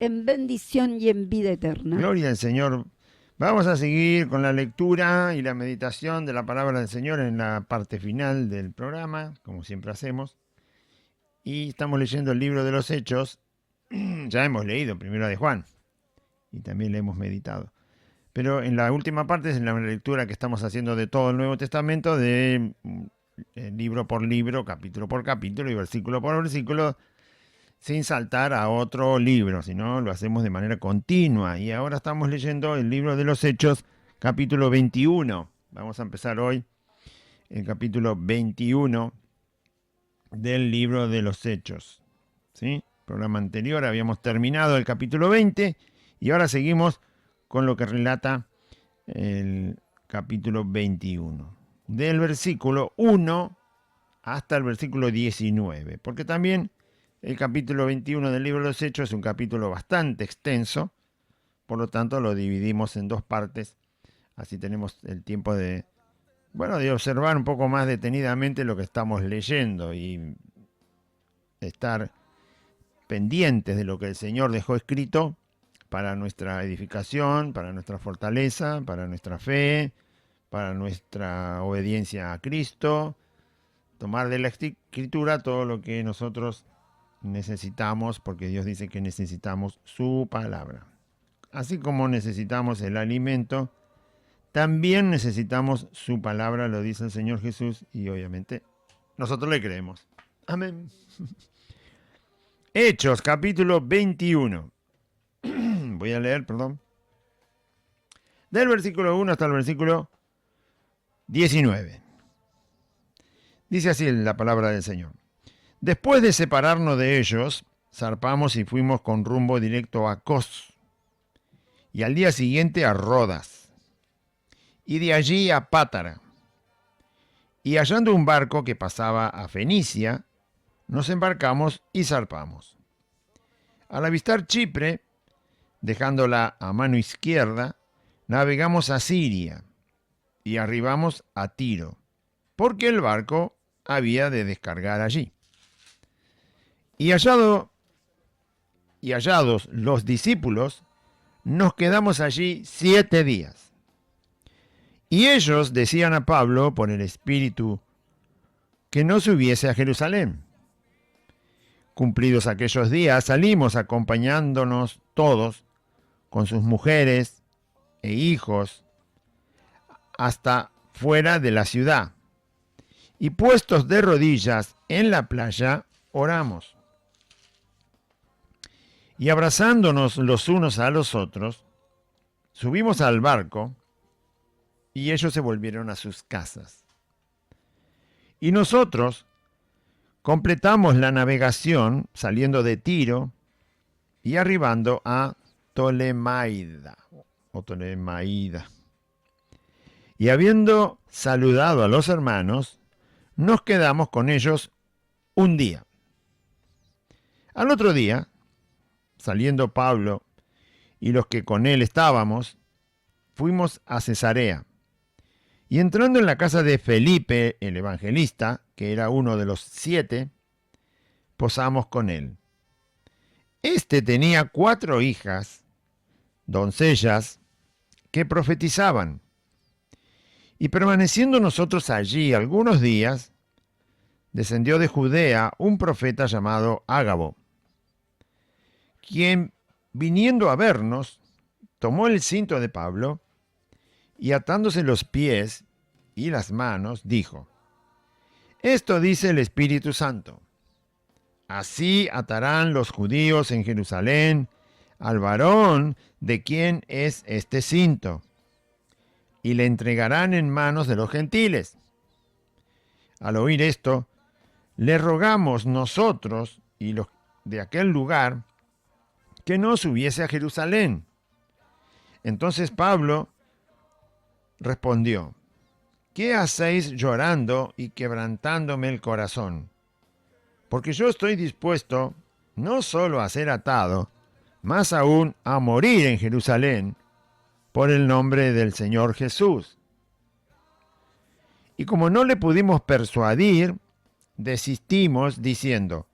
en bendición y en vida eterna. Gloria al Señor. Vamos a seguir con la lectura y la meditación de la palabra del Señor en la parte final del programa, como siempre hacemos. Y estamos leyendo el libro de los Hechos. Ya hemos leído Primera de Juan y también le hemos meditado. Pero en la última parte es la lectura que estamos haciendo de todo el Nuevo Testamento, de libro por libro, capítulo por capítulo y versículo por versículo, sin saltar a otro libro, sino lo hacemos de manera continua. Y ahora estamos leyendo el libro de los Hechos, capítulo 21. Vamos a empezar hoy el capítulo 21 del libro de los Hechos. ¿Sí? Programa anterior habíamos terminado el capítulo 20 y ahora seguimos con lo que relata el capítulo 21. Del versículo 1 hasta el versículo 19. Porque también el capítulo 21 del libro de los Hechos es un capítulo bastante extenso. Por lo tanto lo dividimos en dos partes. Así tenemos el tiempo de observar un poco más detenidamente lo que estamos leyendo y estar pendientes de lo que el Señor dejó escrito para nuestra edificación, para nuestra fortaleza, para nuestra fe, para nuestra obediencia a Cristo. Tomar de la Escritura todo lo que nosotros necesitamos, porque Dios dice que necesitamos su palabra. Así como necesitamos el alimento, también necesitamos su palabra, lo dice el Señor Jesús, y obviamente nosotros le creemos. Amén. Hechos, capítulo 21. Voy a leer, del versículo 1 hasta el versículo 19. Dice así la palabra del Señor. Después de separarnos de ellos, zarpamos y fuimos con rumbo directo a Cos, y al día siguiente a Rodas, y de allí a Pátara. Y hallando un barco que pasaba a Fenicia, nos embarcamos y zarpamos. Al avistar Chipre, dejándola a mano izquierda, navegamos a Siria y arribamos a Tiro, porque el barco había de descargar allí. Y hallados los discípulos, nos quedamos allí 7 días. Y ellos decían a Pablo, por el Espíritu, que no subiese a Jerusalén. Cumplidos aquellos días, salimos acompañándonos todos, con sus mujeres e hijos, hasta fuera de la ciudad. Y puestos de rodillas en la playa, oramos. Y abrazándonos los unos a los otros, subimos al barco, y ellos se volvieron a sus casas. Y nosotros completamos la navegación saliendo de Tiro y arribando a Tolemaida. Y habiendo saludado a los hermanos, nos quedamos con ellos un día. Al otro día, saliendo Pablo y los que con él estábamos, fuimos a Cesarea. Y entrando en la casa de Felipe, el evangelista, que era uno de los 7, posamos con él. Este tenía 4 hijas, doncellas, que profetizaban. Y permaneciendo nosotros allí algunos días, descendió de Judea un profeta llamado Ágabo, quien, viniendo a vernos, tomó el cinto de Pablo y atándose los pies y las manos, dijo: Esto dice el Espíritu Santo. Así atarán los judíos en Jerusalén al varón de quien es este cinto, y le entregarán en manos de los gentiles. Al oír esto, le rogamos nosotros y los de aquel lugar que no subiese a Jerusalén. Entonces Pablo respondió: ¿Qué hacéis llorando y quebrantándome el corazón? Porque yo estoy dispuesto no solo a ser atado, más aún a morir en Jerusalén por el nombre del Señor Jesús. Y como no le pudimos persuadir, desistimos diciendo: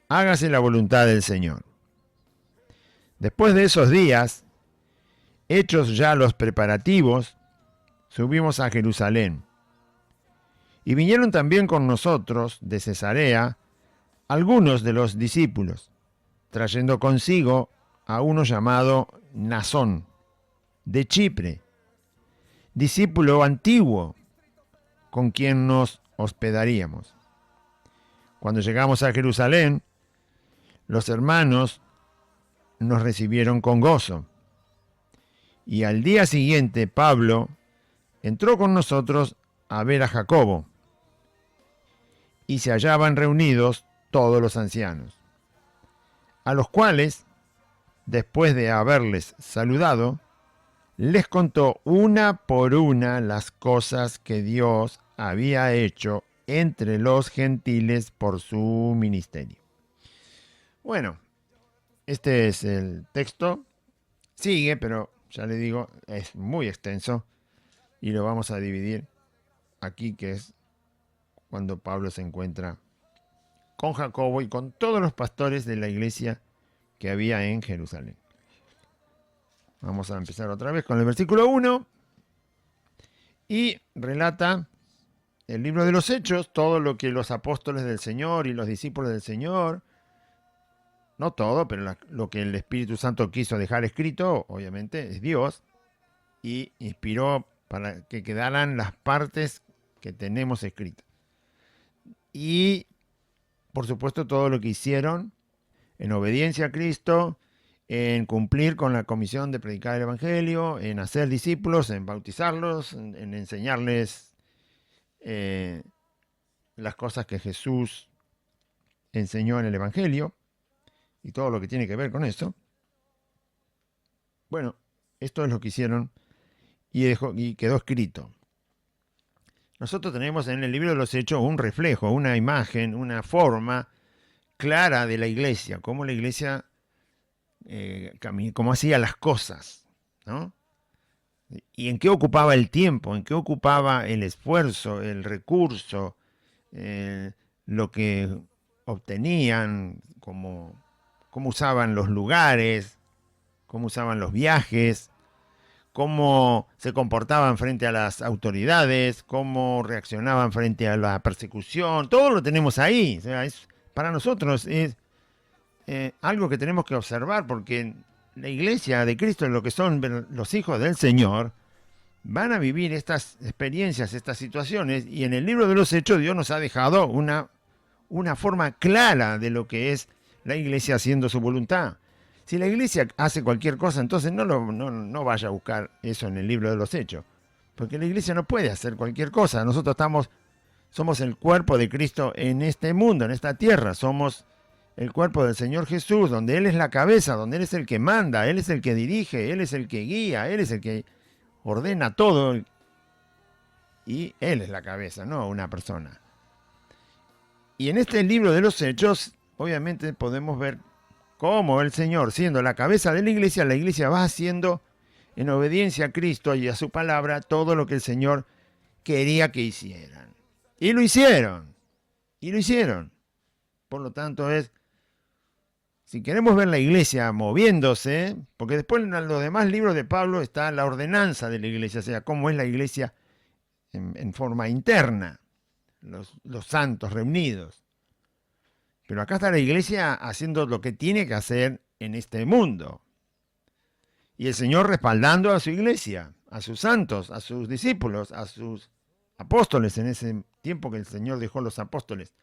hágase la voluntad del Señor. Después de esos días, hechos ya los preparativos, subimos a Jerusalén. Y vinieron también con nosotros de Cesarea algunos de los discípulos, trayendo consigo a uno llamado Nasón, de Chipre, discípulo antiguo, con quien nos hospedaríamos. Cuando llegamos a Jerusalén, los hermanos nos recibieron con gozo. Y al día siguiente Pablo entró con nosotros a ver a Jacobo, y se hallaban reunidos todos los ancianos, a los cuales, después de haberles saludado, les contó una por una las cosas que Dios había hecho entre los gentiles por su ministerio. Bueno, este es el texto. Sigue, pero ya le digo, es muy extenso y lo vamos a dividir aquí, que es cuando Pablo se encuentra con Jacobo y con todos los pastores de la iglesia que había en Jerusalén. Vamos a empezar otra vez con el versículo 1 y relata el libro de los Hechos, todo lo que los apóstoles del Señor y los discípulos del Señor, no todo, pero lo que el Espíritu Santo quiso dejar escrito, obviamente, es Dios, y inspiró para que quedaran las partes que tenemos escritas. Y, por supuesto, todo lo que hicieron en obediencia a Cristo, en cumplir con la comisión de predicar el Evangelio, en hacer discípulos, en bautizarlos, en enseñarles las cosas que Jesús enseñó en el Evangelio y todo lo que tiene que ver con eso. Bueno, esto es lo que hicieron y quedó escrito. Nosotros tenemos en el libro de los Hechos un reflejo, una imagen, una forma clara de la iglesia, cómo la iglesia, cómo hacía las cosas, ¿no? Y en qué ocupaba el tiempo, en qué ocupaba el esfuerzo, el recurso, lo que obtenían, cómo usaban los lugares, cómo usaban los viajes, cómo se comportaban frente a las autoridades, cómo reaccionaban frente a la persecución. Todo lo tenemos ahí. O sea, para nosotros es algo que tenemos que observar, porque la iglesia de Cristo, lo que son los hijos del Señor, van a vivir estas experiencias, estas situaciones, y en el libro de los Hechos Dios nos ha dejado una forma clara de lo que es la iglesia haciendo su voluntad. Si la iglesia hace cualquier cosa, entonces no vaya a buscar eso en el libro de los Hechos, porque la iglesia no puede hacer cualquier cosa. Nosotros somos el cuerpo de Cristo en este mundo, en esta tierra. Somos el cuerpo del Señor Jesús, donde Él es la cabeza, donde Él es el que manda, Él es el que dirige, Él es el que guía, Él es el que ordena todo. Y Él es la cabeza, no una persona. Y en este libro de los Hechos, obviamente podemos ver cómo el Señor, siendo la cabeza de la iglesia va haciendo en obediencia a Cristo y a su palabra todo lo que el Señor quería que hicieran. Y lo hicieron. Y lo hicieron. Por lo tanto, si queremos ver la iglesia moviéndose, porque después en los demás libros de Pablo está la ordenanza de la iglesia, o sea, cómo es la iglesia en forma interna, los santos reunidos. Pero acá está la iglesia haciendo lo que tiene que hacer en este mundo. Y el Señor respaldando a su iglesia, a sus santos, a sus discípulos, a sus apóstoles, en ese tiempo que el Señor dejó los apóstoles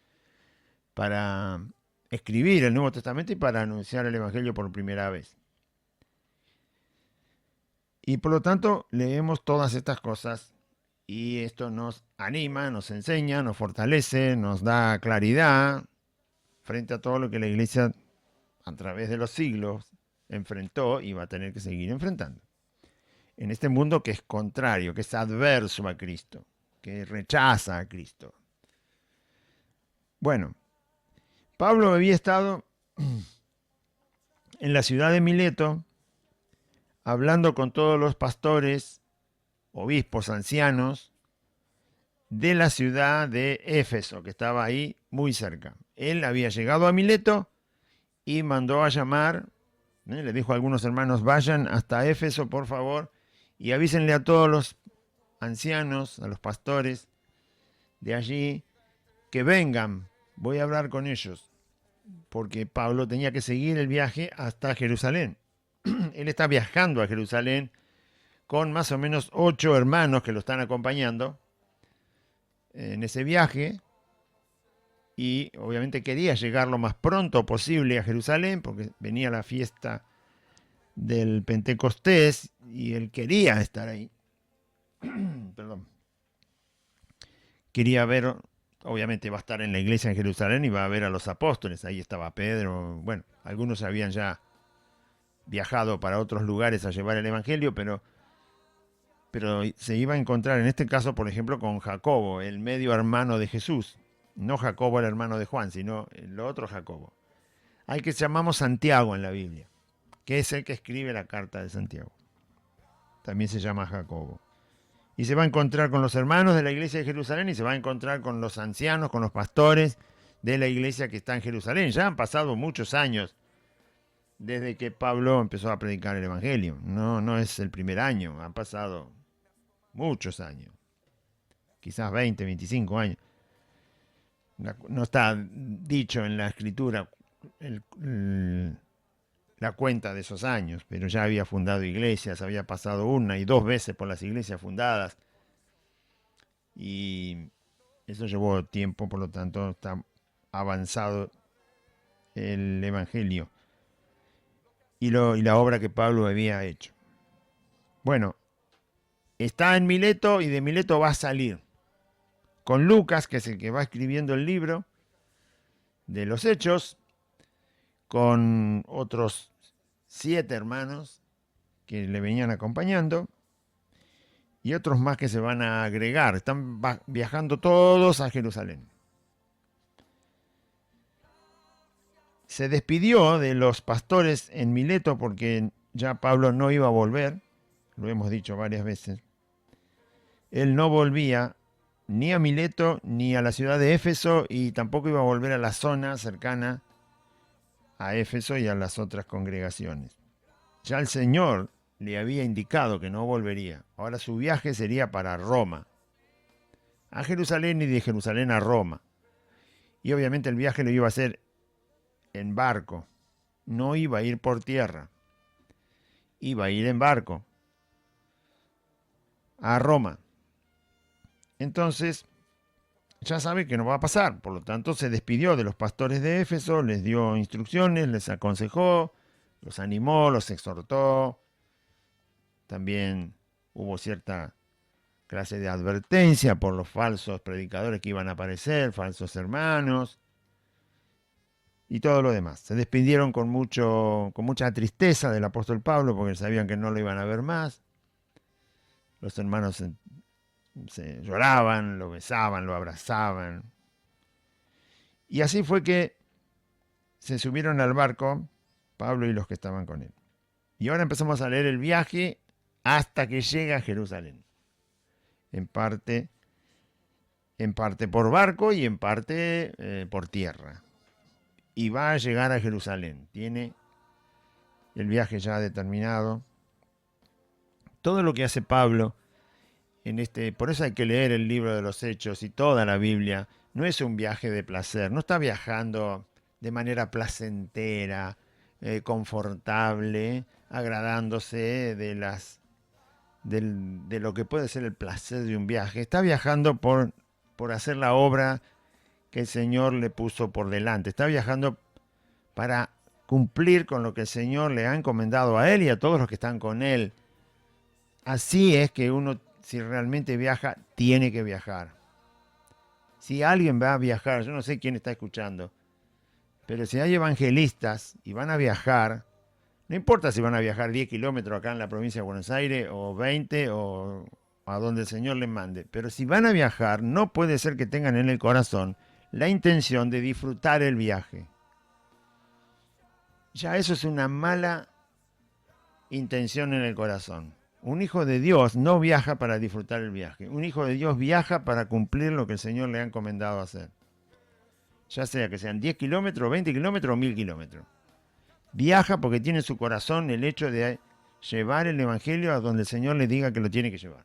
para escribir el Nuevo Testamento y para anunciar el Evangelio por primera vez. Y por lo tanto leemos todas estas cosas y esto nos anima, nos enseña, nos fortalece, nos da claridad frente a todo lo que la iglesia a través de los siglos enfrentó y va a tener que seguir enfrentando. En este mundo que es contrario, que es adverso a Cristo, que rechaza a Cristo. Bueno, Pablo había estado en la ciudad de Mileto hablando con todos los pastores, obispos, ancianos de la ciudad de Éfeso, que estaba ahí muy cerca. Él había llegado a Mileto y mandó a llamar Le dijo a algunos hermanos, vayan hasta Éfeso, por favor, y avísenle a todos los ancianos, a los pastores de allí, que vengan, voy a hablar con ellos, porque Pablo tenía que seguir el viaje hasta Jerusalén. Él está viajando a Jerusalén con más o menos 8 hermanos que lo están acompañando en ese viaje, y obviamente quería llegar lo más pronto posible a Jerusalén, porque venía la fiesta del Pentecostés, y él quería estar ahí. Perdón. Quería ver, obviamente va a estar en la iglesia en Jerusalén y va a ver a los apóstoles. Ahí estaba Pedro, bueno, algunos habían ya viajado para otros lugares a llevar el evangelio, pero se iba a encontrar en este caso, por ejemplo, con Jacobo, el medio hermano de Jesús. No Jacobo el hermano de Juan, sino el otro Jacobo, al que llamamos Santiago en la Biblia, que es el que escribe la carta de Santiago. También se llama Jacobo. Y se va a encontrar con los hermanos de la iglesia de Jerusalén, y se va a encontrar con los ancianos, con los pastores de la iglesia que está en Jerusalén. Ya han pasado muchos años desde que Pablo empezó a predicar el evangelio. No es el primer año, han pasado muchos años. Quizás 20, 25 años. No está dicho en la escritura la cuenta de esos años, pero ya había fundado iglesias, había pasado 1 y 2 veces por las iglesias fundadas, y eso llevó tiempo, por lo tanto está avanzado el evangelio y la obra que Pablo había hecho. Bueno, está en Mileto, y de Mileto va a salir con Lucas, que es el que va escribiendo el libro de los Hechos, con otros 7 hermanos que le venían acompañando, y otros más que se van a agregar. Están viajando todos a Jerusalén. Se despidió de los pastores en Mileto porque ya Pablo no iba a volver, lo hemos dicho varias veces. Él no volvía ni a Mileto ni a la ciudad de Éfeso, y tampoco iba a volver a la zona cercana a Éfeso y a las otras congregaciones. Ya el Señor le había indicado que no volvería. Ahora su viaje sería para Roma, a Jerusalén, y de Jerusalén a Roma. Y obviamente el viaje lo iba a hacer en barco, no iba a ir por tierra, iba a ir en barco a Roma. Entonces, ya sabe que no va a pasar, por lo tanto se despidió de los pastores de Éfeso, les dio instrucciones, les aconsejó, los animó, los exhortó. También hubo cierta clase de advertencia por los falsos predicadores que iban a aparecer, falsos hermanos, y todo lo demás. Se despidieron con mucha tristeza del apóstol Pablo, porque sabían que no lo iban a ver más. Los hermanos se lloraban, lo besaban, lo abrazaban. Y así fue que se subieron al barco Pablo y los que estaban con él. Y ahora empezamos a leer el viaje hasta que llega a Jerusalén. En parte por barco y en parte por tierra. Y va a llegar a Jerusalén. Tiene el viaje ya determinado. Todo lo que hace Pablo por eso hay que leer el libro de los Hechos y toda la Biblia. No es un viaje de placer, no está viajando de manera placentera, confortable, agradándose de lo que puede ser el placer de un viaje. Está viajando por hacer la obra que el Señor le puso por delante. Está viajando para cumplir con lo que el Señor le ha encomendado a él y a todos los que están con él. Así es que uno, si realmente viaja, tiene que viajar. Si alguien va a viajar, yo no sé quién está escuchando, pero si hay evangelistas y van a viajar, no importa si van a viajar 10 kilómetros acá en la provincia de Buenos Aires, o 20, o a donde el Señor les mande, pero si van a viajar, no puede ser que tengan en el corazón la intención de disfrutar el viaje. Ya eso es una mala intención en el corazón. Un hijo de Dios no viaja para disfrutar el viaje. Un hijo de Dios viaja para cumplir lo que el Señor le ha encomendado hacer. Ya sea que sean 10 kilómetros, 20 kilómetros o 1000 kilómetros. Viaja porque tiene en su corazón el hecho de llevar el Evangelio a donde el Señor le diga que lo tiene que llevar.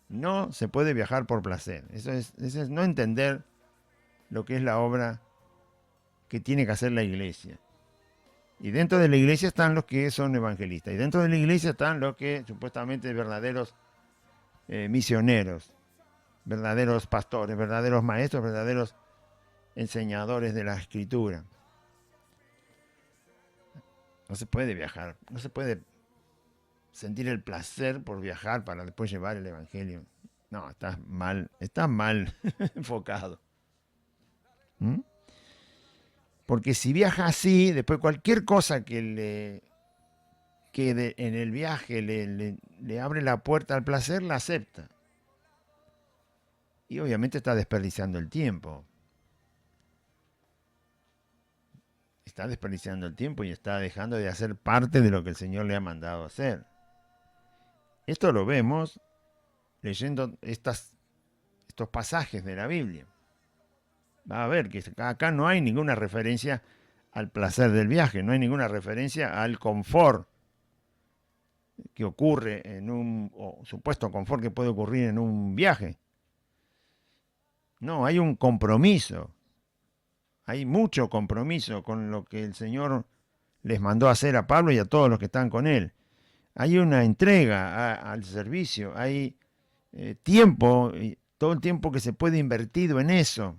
No se puede viajar por placer. Eso es no entender lo que es la obra que tiene que hacer la iglesia. Y dentro de la iglesia están los que son evangelistas. Y dentro de la iglesia están los que supuestamente verdaderos misioneros, verdaderos pastores, verdaderos maestros, verdaderos enseñadores de la Escritura. No se puede viajar, no se puede sentir el placer por viajar para después llevar el Evangelio. No, estás mal enfocado. ¿Mm? Porque si viaja así, después cualquier cosa que en el viaje le abre la puerta al placer, la acepta. Y obviamente está desperdiciando el tiempo. Está desperdiciando el tiempo y está dejando de hacer parte de lo que el Señor le ha mandado hacer. Esto lo vemos leyendo estos pasajes de la Biblia. Va a ver que acá no hay ninguna referencia al placer del viaje, no hay ninguna referencia al confort que ocurre o supuesto confort que puede ocurrir en un viaje. No, hay un compromiso. Hay mucho compromiso con lo que el Señor les mandó a hacer a Pablo y a todos los que están con él. Hay una entrega al servicio, hay tiempo, todo el tiempo que se puede invertido en eso.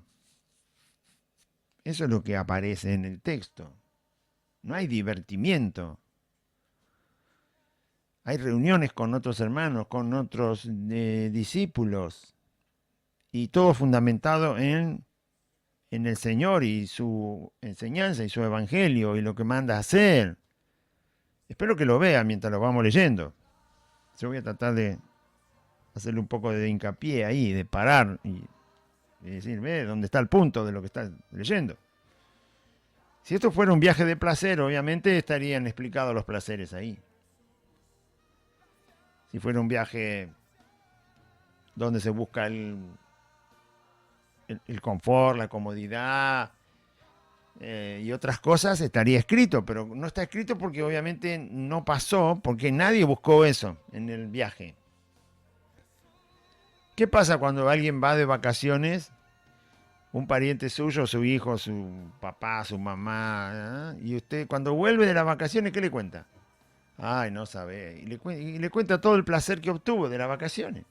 Eso es lo que aparece en el texto. No hay divertimiento. Hay reuniones con otros hermanos, con otros discípulos, y todo fundamentado en el Señor y su enseñanza y su evangelio y lo que manda a hacer. Espero que lo vean mientras lo vamos leyendo. Yo voy a tratar de hacerle un poco de hincapié ahí, de parar y decir, ve dónde está el punto de lo que estás leyendo. Si esto fuera un viaje de placer, obviamente estarían explicados los placeres ahí. Si fuera un viaje donde se busca el confort, la comodidad y otras cosas, estaría escrito, pero no está escrito porque obviamente no pasó, porque nadie buscó eso en el viaje. ¿Qué pasa cuando alguien va de vacaciones, un pariente suyo, su hijo, su papá, su mamá, y usted cuando vuelve de las vacaciones, ¿qué le cuenta? Ay, no sabe, y le cuenta todo el placer que obtuvo de las vacaciones.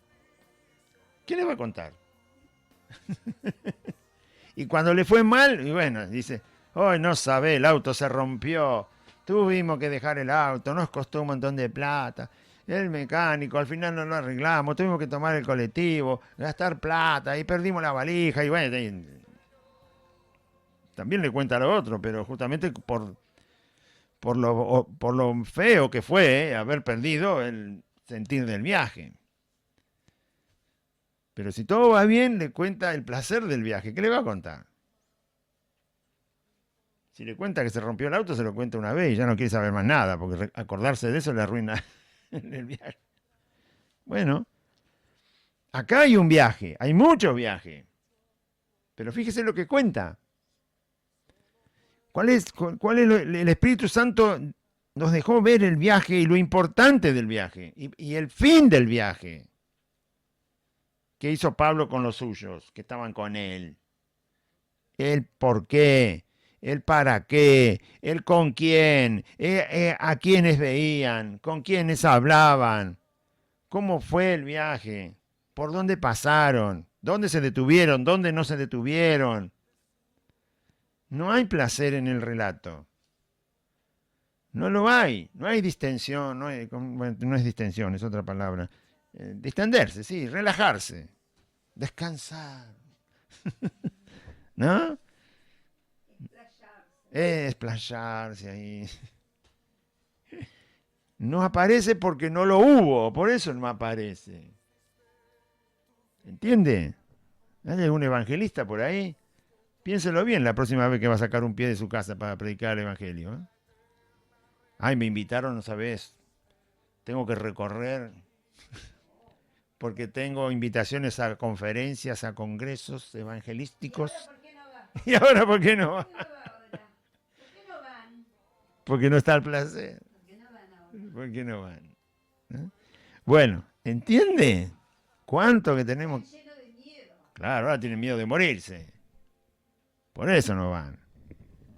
¿Qué le va a contar? Y cuando le fue mal, y bueno, dice, hoy no sabe, el auto se rompió, tuvimos que dejar el auto, nos costó un montón de plata, el mecánico, al final no lo arreglamos, tuvimos que tomar el colectivo, gastar plata, y perdimos la valija, y bueno, también le cuenta a lo otro, pero justamente por lo feo que fue haber perdido el sentir del viaje. Pero si todo va bien, le cuenta el placer del viaje. ¿Qué le va a contar? Si le cuenta que se rompió el auto, se lo cuenta una vez y ya no quiere saber más nada, porque acordarse de eso le arruina el viaje. Bueno, acá hay un viaje, hay mucho viaje. Pero fíjese lo que cuenta. ¿Cuál es el Espíritu Santo nos dejó ver el viaje y lo importante del viaje y el fin del viaje? ¿Qué hizo Pablo con los suyos que estaban con él? El por qué, el para qué, el con quién, a quiénes veían, con quiénes hablaban, cómo fue el viaje, por dónde pasaron, dónde se detuvieron, dónde no se detuvieron. No hay placer en el relato. No lo hay, no hay distensión, no es distensión, es otra palabra. Distenderse, sí, relajarse, descansar, ¿no? Explayarse ahí. No aparece porque no lo hubo, por eso no aparece. ¿Entiende? ¿Hay algún evangelista por ahí? Piénselo bien la próxima vez que va a sacar un pie de su casa para predicar el evangelio. Ay, me invitaron, no sabes. Tengo que recorrer porque tengo invitaciones a conferencias, a congresos evangelísticos. ¿Y ahora por qué no va? Porque no está el placer. ¿Por qué no van? ¿Eh? Bueno, ¿entiende? ¿Cuánto que tenemos? Claro, ahora tienen miedo de morirse. Por eso no van.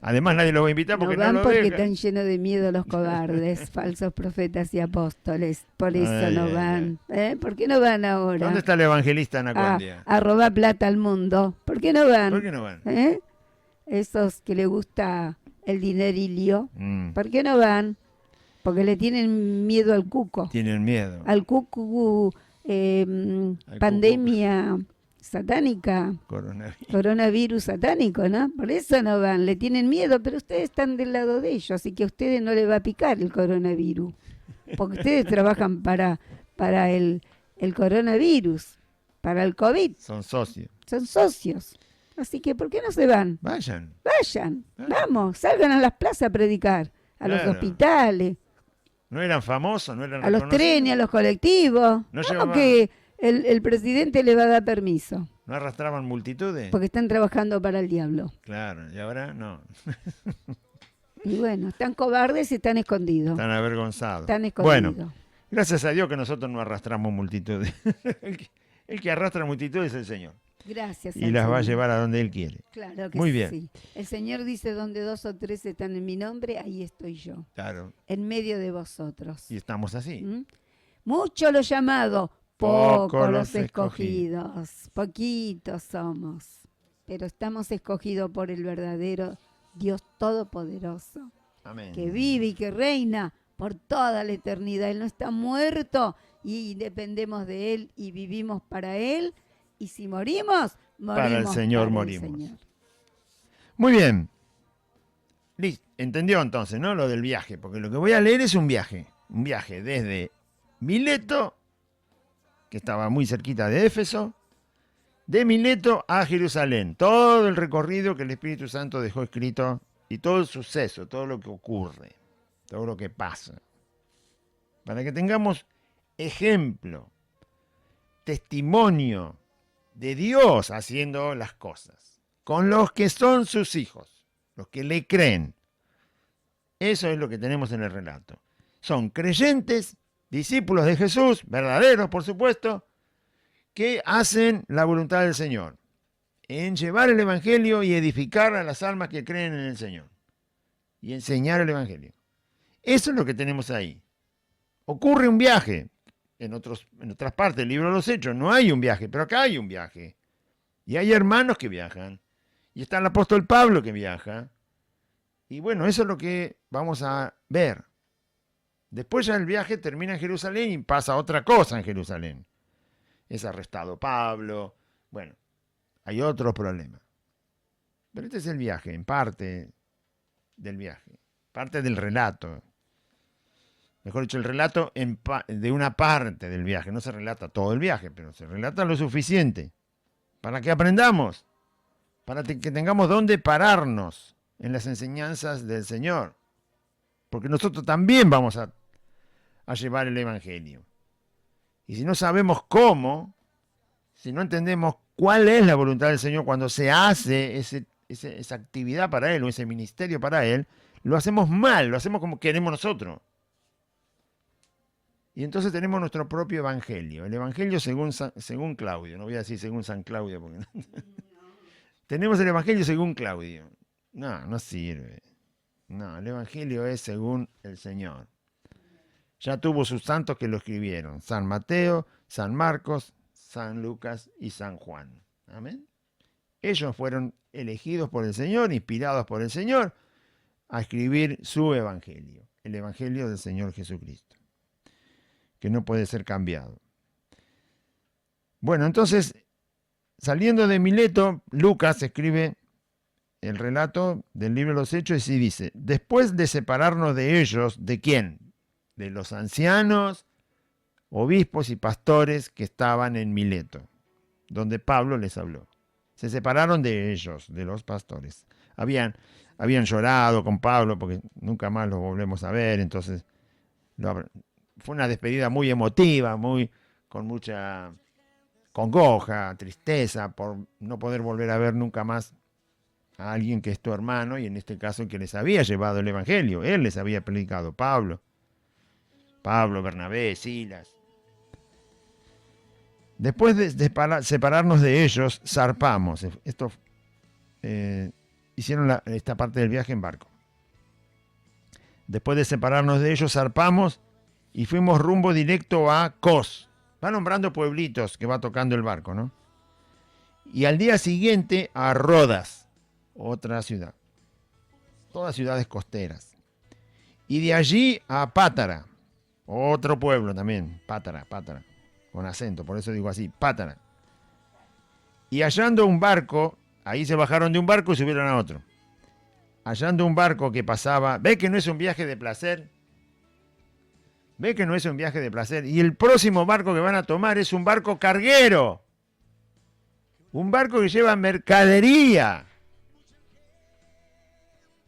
Además nadie los va a invitar No porque no van lo porque dejan. están llenos de miedo los cobardes, falsos profetas y apóstoles. Por eso Ay, no ay, van. ¿Por qué no van ahora? ¿Dónde está el evangelista a, Anacondia? a robar plata al mundo? ¿Por qué no van? ¿Por qué no van? Esos que le gusta el dinerilio. Mm, ¿Por qué no van? Porque le tienen miedo al cuco. tienen miedo. Al cucu, pandemia satánica, coronavirus satánico, ¿no? Por eso no van, le tienen miedo, pero ustedes están del lado de ellos, así que a ustedes no les va a picar el coronavirus, porque ustedes trabajan para el coronavirus, para el COVID, Son socios. son socios. Así que, ¿por qué no se van? Vayan. Vayan, vamos, salgan a las plazas a predicar, a los Claro. hospitales, No eran famosos, no eran a los reconocidos. trenes, a los colectivos. No ¿Cómo llevaban- que el presidente le va a dar permiso? ¿No arrastraban multitudes? Porque están trabajando para el diablo. Claro, y ahora no. Y bueno, están cobardes y están escondidos. Están avergonzados. Están escondidos. Bueno, gracias a Dios que nosotros no arrastramos multitudes. El que arrastra multitudes es el Señor. Gracias. Y al las va a Señor. llevar a donde Él quiere. Claro que Muy bien. sí. El Señor dice, donde 2 o 3 están en mi nombre, ahí estoy yo, Claro. en medio de vosotros. Y estamos así. ¿Mm? Mucho los llamados, Poco poco los los escogidos. Poquitos somos. Pero estamos escogidos por el verdadero Dios Todopoderoso, Amén. que vive y que reina por toda la eternidad. Él no está muerto y dependemos de Él y vivimos para Él. Y si morimos, morimos Para el Señor para el morimos. Señor. Muy bien. Listo. Entendió entonces, ¿no? Lo del viaje. Porque lo que voy a leer es un viaje. Un viaje desde Mileto, que estaba muy cerquita de Éfeso, de Mileto a Jerusalén. Todo el recorrido que el Espíritu Santo dejó escrito y todo el suceso, todo lo que ocurre, todo lo que pasa. Para que tengamos ejemplo, testimonio de Dios haciendo las cosas, con los que son sus hijos, los que le creen. Eso es lo que tenemos en el relato. Son creyentes, discípulos de Jesús, verdaderos por supuesto, que hacen la voluntad del Señor, en llevar el Evangelio y edificar a las almas que creen en el Señor, y enseñar el Evangelio. Eso es lo que tenemos ahí. Ocurre un viaje. En otras partes del libro de los Hechos no hay un viaje, pero acá hay un viaje. Y hay hermanos que viajan. Y está el apóstol Pablo que viaja. Y bueno, eso es lo que vamos a ver. Después ya el viaje termina en Jerusalén y pasa otra cosa en Jerusalén. Es arrestado Pablo. Bueno, hay otros problemas. Pero este es el viaje, en parte del viaje, parte del relato. Mejor dicho, el relato de una parte del viaje. No se relata todo el viaje, pero se relata lo suficiente para que aprendamos, para que tengamos dónde pararnos en las enseñanzas del Señor. Porque nosotros también vamos a llevar el Evangelio. Y si no sabemos cómo, si no entendemos cuál es la voluntad del Señor cuando se hace esa actividad para Él o ese ministerio para Él, lo hacemos mal, lo hacemos como queremos nosotros. Y entonces tenemos nuestro propio evangelio, el evangelio según Claudio, no voy a decir según San Claudio, porque no. Tenemos el evangelio según Claudio. No, no sirve. No, el evangelio es según el Señor. Ya tuvo sus santos que lo escribieron, San Mateo, San Marcos, San Lucas y San Juan. Amén. Ellos fueron elegidos por el Señor, inspirados por el Señor, a escribir su evangelio, el evangelio del Señor Jesucristo, que no puede ser cambiado. Bueno, entonces, saliendo de Mileto, Lucas escribe el relato del libro de los Hechos y dice, después de separarnos de ellos, ¿de quién? De los ancianos, obispos y pastores que estaban en Mileto, donde Pablo les habló. Se separaron de ellos, de los pastores. Habían llorado con Pablo porque nunca más lo volvemos a ver, entonces fue una despedida muy emotiva, con mucha congoja, tristeza por no poder volver a ver nunca más a alguien que es tu hermano, y en este caso que les había llevado el Evangelio. Él les había predicado, Pablo, Bernabé, Silas. Después de separarnos de ellos, zarpamos. Hicieron esta parte del viaje en barco. Después de separarnos de ellos, zarpamos y fuimos rumbo directo a Cos. Va nombrando pueblitos que va tocando el barco, ¿no? Y al día siguiente a Rodas, otra ciudad. Todas ciudades costeras. Y de allí a Pátara, otro pueblo también, Pátara, con acento, por eso digo así, Pátara. Y hallando un barco, ahí se bajaron de un barco y subieron a otro. Hallando un barco que pasaba, ¿ve que no es un viaje de placer? ¿Ve que no es un viaje de placer? Y el próximo barco que van a tomar es un barco carguero. Un barco que lleva mercadería.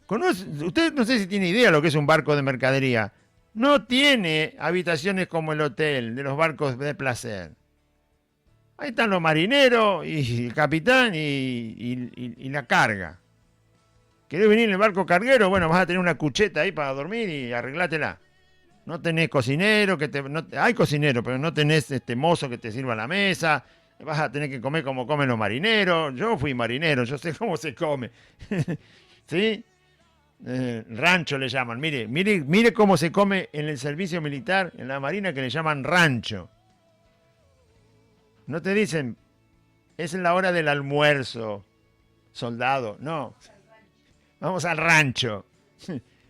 Usted no sé si tiene idea lo que es un barco de mercadería. No tiene habitaciones como el hotel de los barcos de placer. Ahí están los marineros y el capitán y la carga. ¿Querés venir en el barco carguero? Bueno, vas a tener una cucheta ahí para dormir y arreglátela. No tenés cocinero, hay cocinero, pero no tenés mozo que te sirva la mesa. Vas a tener que comer como comen los marineros. Yo fui marinero, yo sé cómo se come. ¿Sí? Rancho le llaman. Mire cómo se come en el servicio militar, en la marina, que le llaman rancho. No te dicen, es la hora del almuerzo, soldado. No. Vamos al rancho.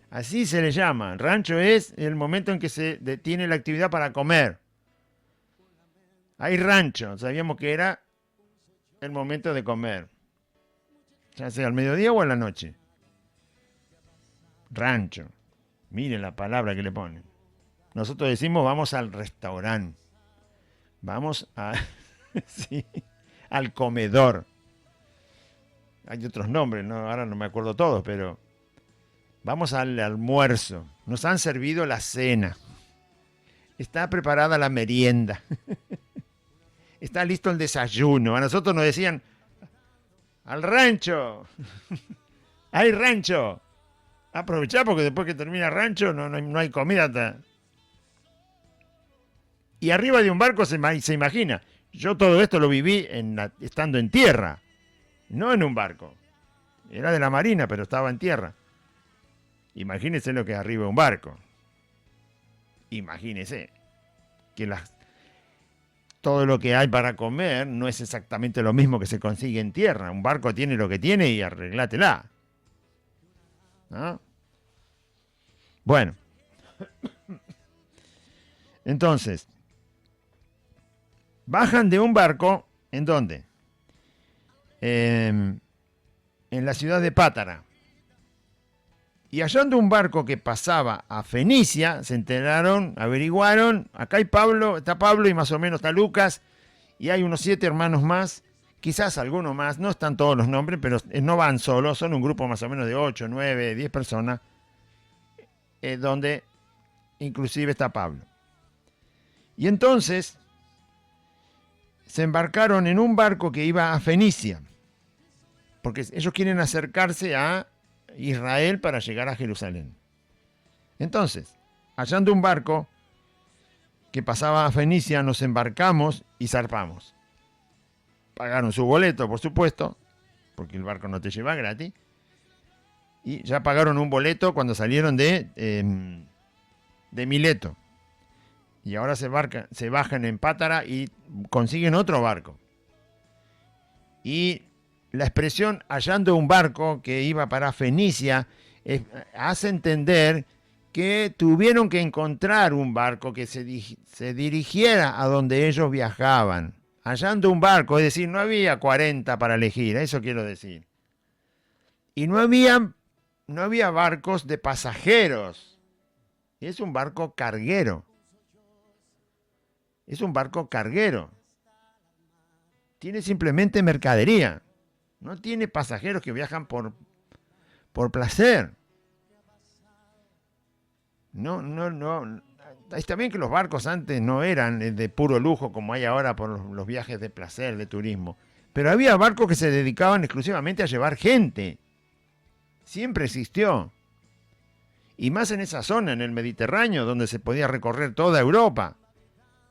Así se le llama. Rancho es el momento en que se detiene la actividad para comer. Hay rancho. Sabíamos que era el momento de comer. Ya sea al mediodía o a la noche. Rancho. Miren la palabra que le ponen. Nosotros decimos vamos al restaurante. Vamos sí, al comedor. Hay otros nombres, ¿no? Ahora no me acuerdo todos, pero vamos al almuerzo. Nos han servido la cena. Está preparada la merienda. Está listo el desayuno. A nosotros nos decían, al rancho. Hay rancho. Aprovechá porque después que termina el rancho no hay comida. Y arriba de un barco se imagina. Yo todo esto lo viví estando en tierra. No en un barco. Era de la marina, pero estaba en tierra. Imagínese lo que es arriba de un barco. Imagínese que todo lo que hay para comer no es exactamente lo mismo que se consigue en tierra. Un barco tiene lo que tiene y arreglátela. ¿No? Bueno. Entonces, bajan de un barco, ¿en dónde? En la ciudad de Pátara. Y hallando un barco que pasaba a Fenicia, se enteraron, averiguaron, acá está Pablo y más o menos está Lucas, y hay unos 7 hermanos más, quizás algunos más, no están todos los nombres, pero no van solos, son un grupo más o menos de 8, 9, 10 personas, donde inclusive está Pablo. Y entonces se embarcaron en un barco que iba a Fenicia, porque ellos quieren acercarse a Israel para llegar a Jerusalén. Entonces, hallando un barco que pasaba a Fenicia, nos embarcamos y zarpamos. Pagaron su boleto, por supuesto, porque el barco no te lleva gratis, y ya pagaron un boleto cuando salieron de Mileto. Y ahora se bajan en Pátara y consiguen otro barco. Y la expresión hallando un barco que iba para Fenicia hace entender que tuvieron que encontrar un barco que se dirigiera a donde ellos viajaban. Hallando un barco, es decir, no había 40 para elegir, eso quiero decir. Y no había barcos de pasajeros. Es un barco carguero. Es un barco carguero. Tiene simplemente mercadería. No tiene pasajeros que viajan por placer. No. Está bien que los barcos antes no eran de puro lujo como hay ahora por los viajes de placer, de turismo. Pero había barcos que se dedicaban exclusivamente a llevar gente. Siempre existió. Y más en esa zona, en el Mediterráneo, donde se podía recorrer toda Europa.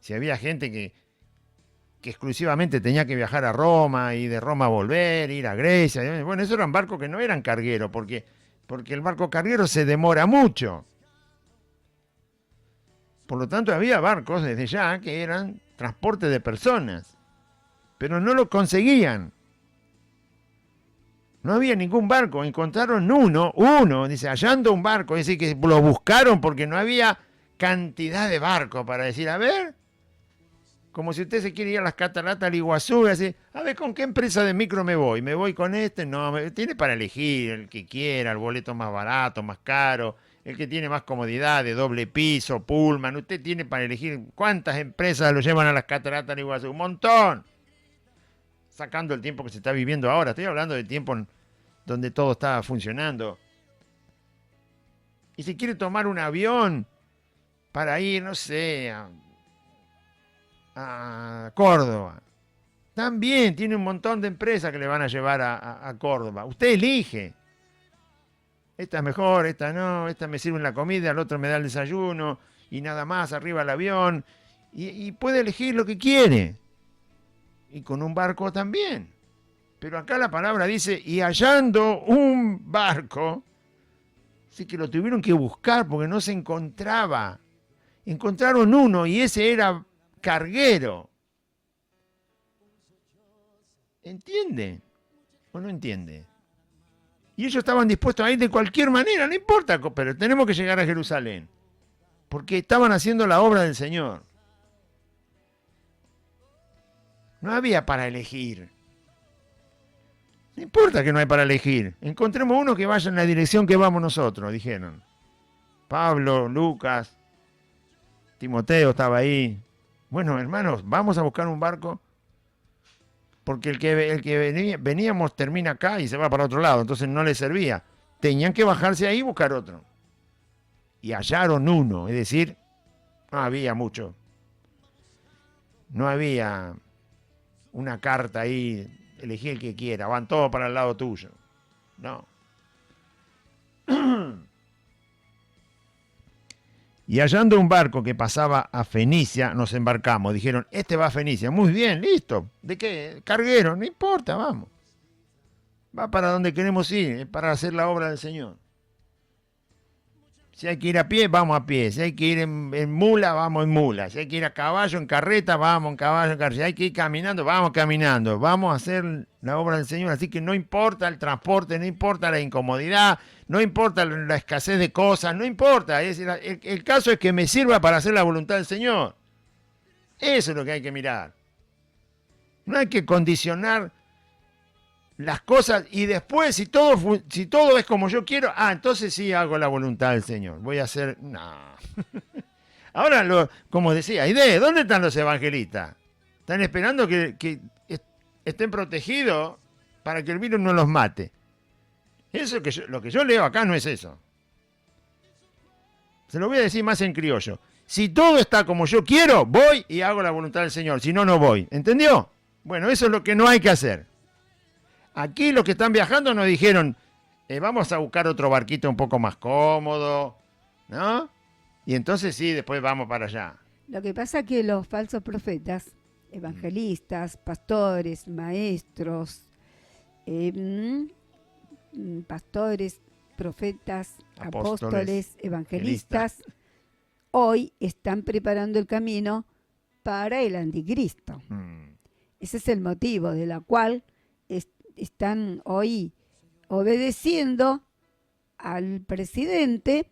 Si había gente que exclusivamente tenía que viajar a Roma y de Roma volver, ir a Grecia. Bueno, esos eran barcos que no eran cargueros, porque el barco carguero se demora mucho. Por lo tanto, había barcos desde ya que eran transporte de personas, pero no lo conseguían. No había ningún barco, encontraron uno, dice, hallando un barco, es decir, que lo buscaron porque no había cantidad de barcos para decir, a ver, como si usted se quiere ir a las cataratas del Iguazú, y así, a ver, ¿con qué empresa de micro me voy con este, no, tiene para elegir el que quiera, el boleto más barato, más caro, el que tiene más comodidad, de doble piso, pullman, usted tiene para elegir cuántas empresas lo llevan a las cataratas del Iguazú, un montón. Sacando el tiempo que se está viviendo ahora, estoy hablando del tiempo donde todo estaba funcionando. Y si quiere tomar un avión para ir, no sé, a Córdoba, también tiene un montón de empresas que le van a llevar a Córdoba. Usted elige. Esta es mejor, esta no, esta me sirve en la comida, el otro me da el desayuno y nada más, arriba el avión. Y puede elegir lo que quiere. Y con un barco también. Pero acá la palabra dice, y hallando un barco, así que lo tuvieron que buscar porque no se encontraba. Encontraron uno y ese era carguero. ¿Entiende? ¿O no entiende? Y ellos estaban dispuestos a ir de cualquier manera, no importa, pero tenemos que llegar a Jerusalén. Porque estaban haciendo la obra del Señor. No había para elegir. No importa que no hay para elegir. Encontremos uno que vaya en la dirección que vamos nosotros, dijeron. Pablo, Lucas, Timoteo estaba ahí. Bueno, hermanos, vamos a buscar un barco porque el que veníamos termina acá y se va para otro lado, entonces no les servía. Tenían que bajarse ahí y buscar otro. Y hallaron uno, es decir, no había mucho. No había una carta ahí, elegí el que quiera, van todos para el lado tuyo. No. Y hallando un barco que pasaba a Fenicia, nos embarcamos. Dijeron, este va a Fenicia. Muy bien, listo. ¿De qué? Carguero, no importa, vamos. Va para donde queremos ir, para hacer la obra del Señor. Si hay que ir a pie, vamos a pie. Si hay que ir en mula, vamos en mula. Si hay que ir a caballo, en carreta, vamos en caballo, en carreta. Si hay que ir caminando, vamos caminando. Vamos a hacer la obra del Señor. Así que no importa el transporte, no importa la incomodidad, no importa la escasez de cosas, no importa. Es decir, el caso es que me sirva para hacer la voluntad del Señor. Eso es lo que hay que mirar. No hay que condicionar las cosas y después si todo es como yo quiero, entonces sí hago la voluntad del Señor. Voy a hacer... No. Ahora, como decía, ¿dónde están los evangelistas? Están esperando que estén protegidos para que el virus no los mate. Eso lo que yo leo acá no es eso. Se lo voy a decir más en criollo. Si todo está como yo quiero, voy y hago la voluntad del Señor. Si no, no voy. ¿Entendió? Bueno, eso es lo que no hay que hacer. Aquí los que están viajando nos dijeron, vamos a buscar otro barquito un poco más cómodo, ¿no? Y entonces sí, después vamos para allá. Lo que pasa es que los falsos profetas, evangelistas, pastores, maestros, pastores, profetas, apóstoles, evangelistas, hoy están preparando el camino para el anticristo. Ese es el motivo de la cual están hoy obedeciendo al presidente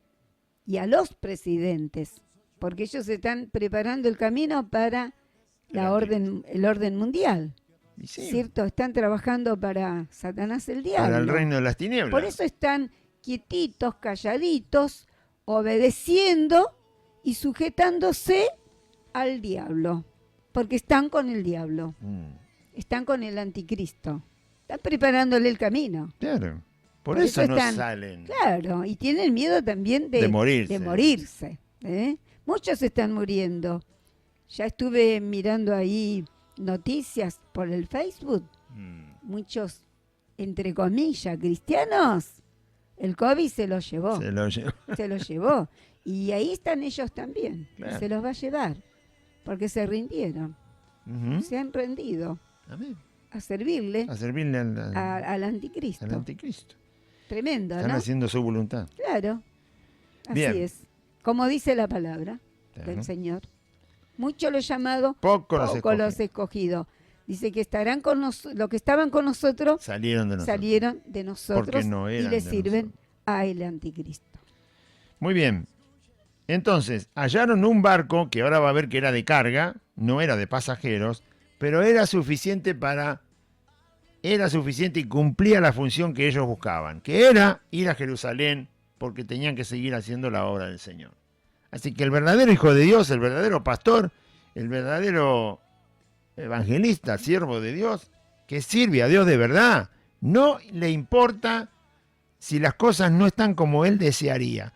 y a los presidentes, porque ellos están preparando el camino para el orden mundial. Sí. ¿Cierto? Están trabajando para Satanás el diablo. Para el reino de las tinieblas. Por eso están quietitos, calladitos, obedeciendo y sujetándose al diablo, porque están con el diablo. Están con el anticristo. Están preparándole el camino. Claro. Por eso no salen. Claro, y tienen miedo también de morirse. Muchos están muriendo. Ya estuve mirando ahí noticias por el Facebook. Muchos, entre comillas, cristianos, El COVID se lo llevó. Se lo llevó. Se lo llevó. Y ahí están ellos también. Claro. Se los va a llevar. Porque se rindieron. Se han rendido. Amén. A servirle. A servirle al anticristo. Al anticristo. Tremendo, Están ¿no? haciendo su voluntad. Claro. Así Bien. es. Como dice la palabra del Señor. Mucho lo llamado, poco los escogidos. Dice que estarán con nosotros, los que estaban con nosotros salieron de nosotros, porque no y le sirven a el anticristo. Muy bien. Entonces, hallaron un barco que ahora va a ver que era de carga, no era de pasajeros, pero era suficiente y cumplía la función que ellos buscaban, que era ir a Jerusalén porque tenían que seguir haciendo la obra del Señor. Así que el verdadero hijo de Dios, el verdadero pastor, el verdadero evangelista, siervo de Dios, que sirve a Dios de verdad, no le importa si las cosas no están como él desearía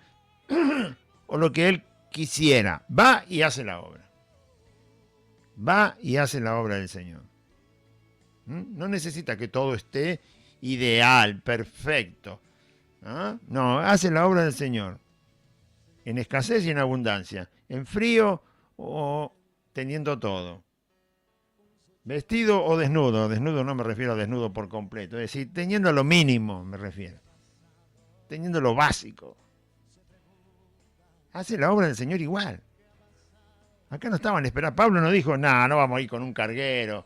o lo que él quisiera. Va y hace la obra. Va y hace la obra del Señor. No necesita que todo esté ideal, perfecto. No, hace la obra del Señor. En escasez y en abundancia. En frío o teniendo todo. Vestido o desnudo. Desnudo no me refiero a desnudo por completo. Es decir, teniendo lo mínimo me refiero. Teniendo lo básico. Hace la obra del Señor igual. Acá no estaban esperando. Pablo no dijo, no vamos a ir con un carguero.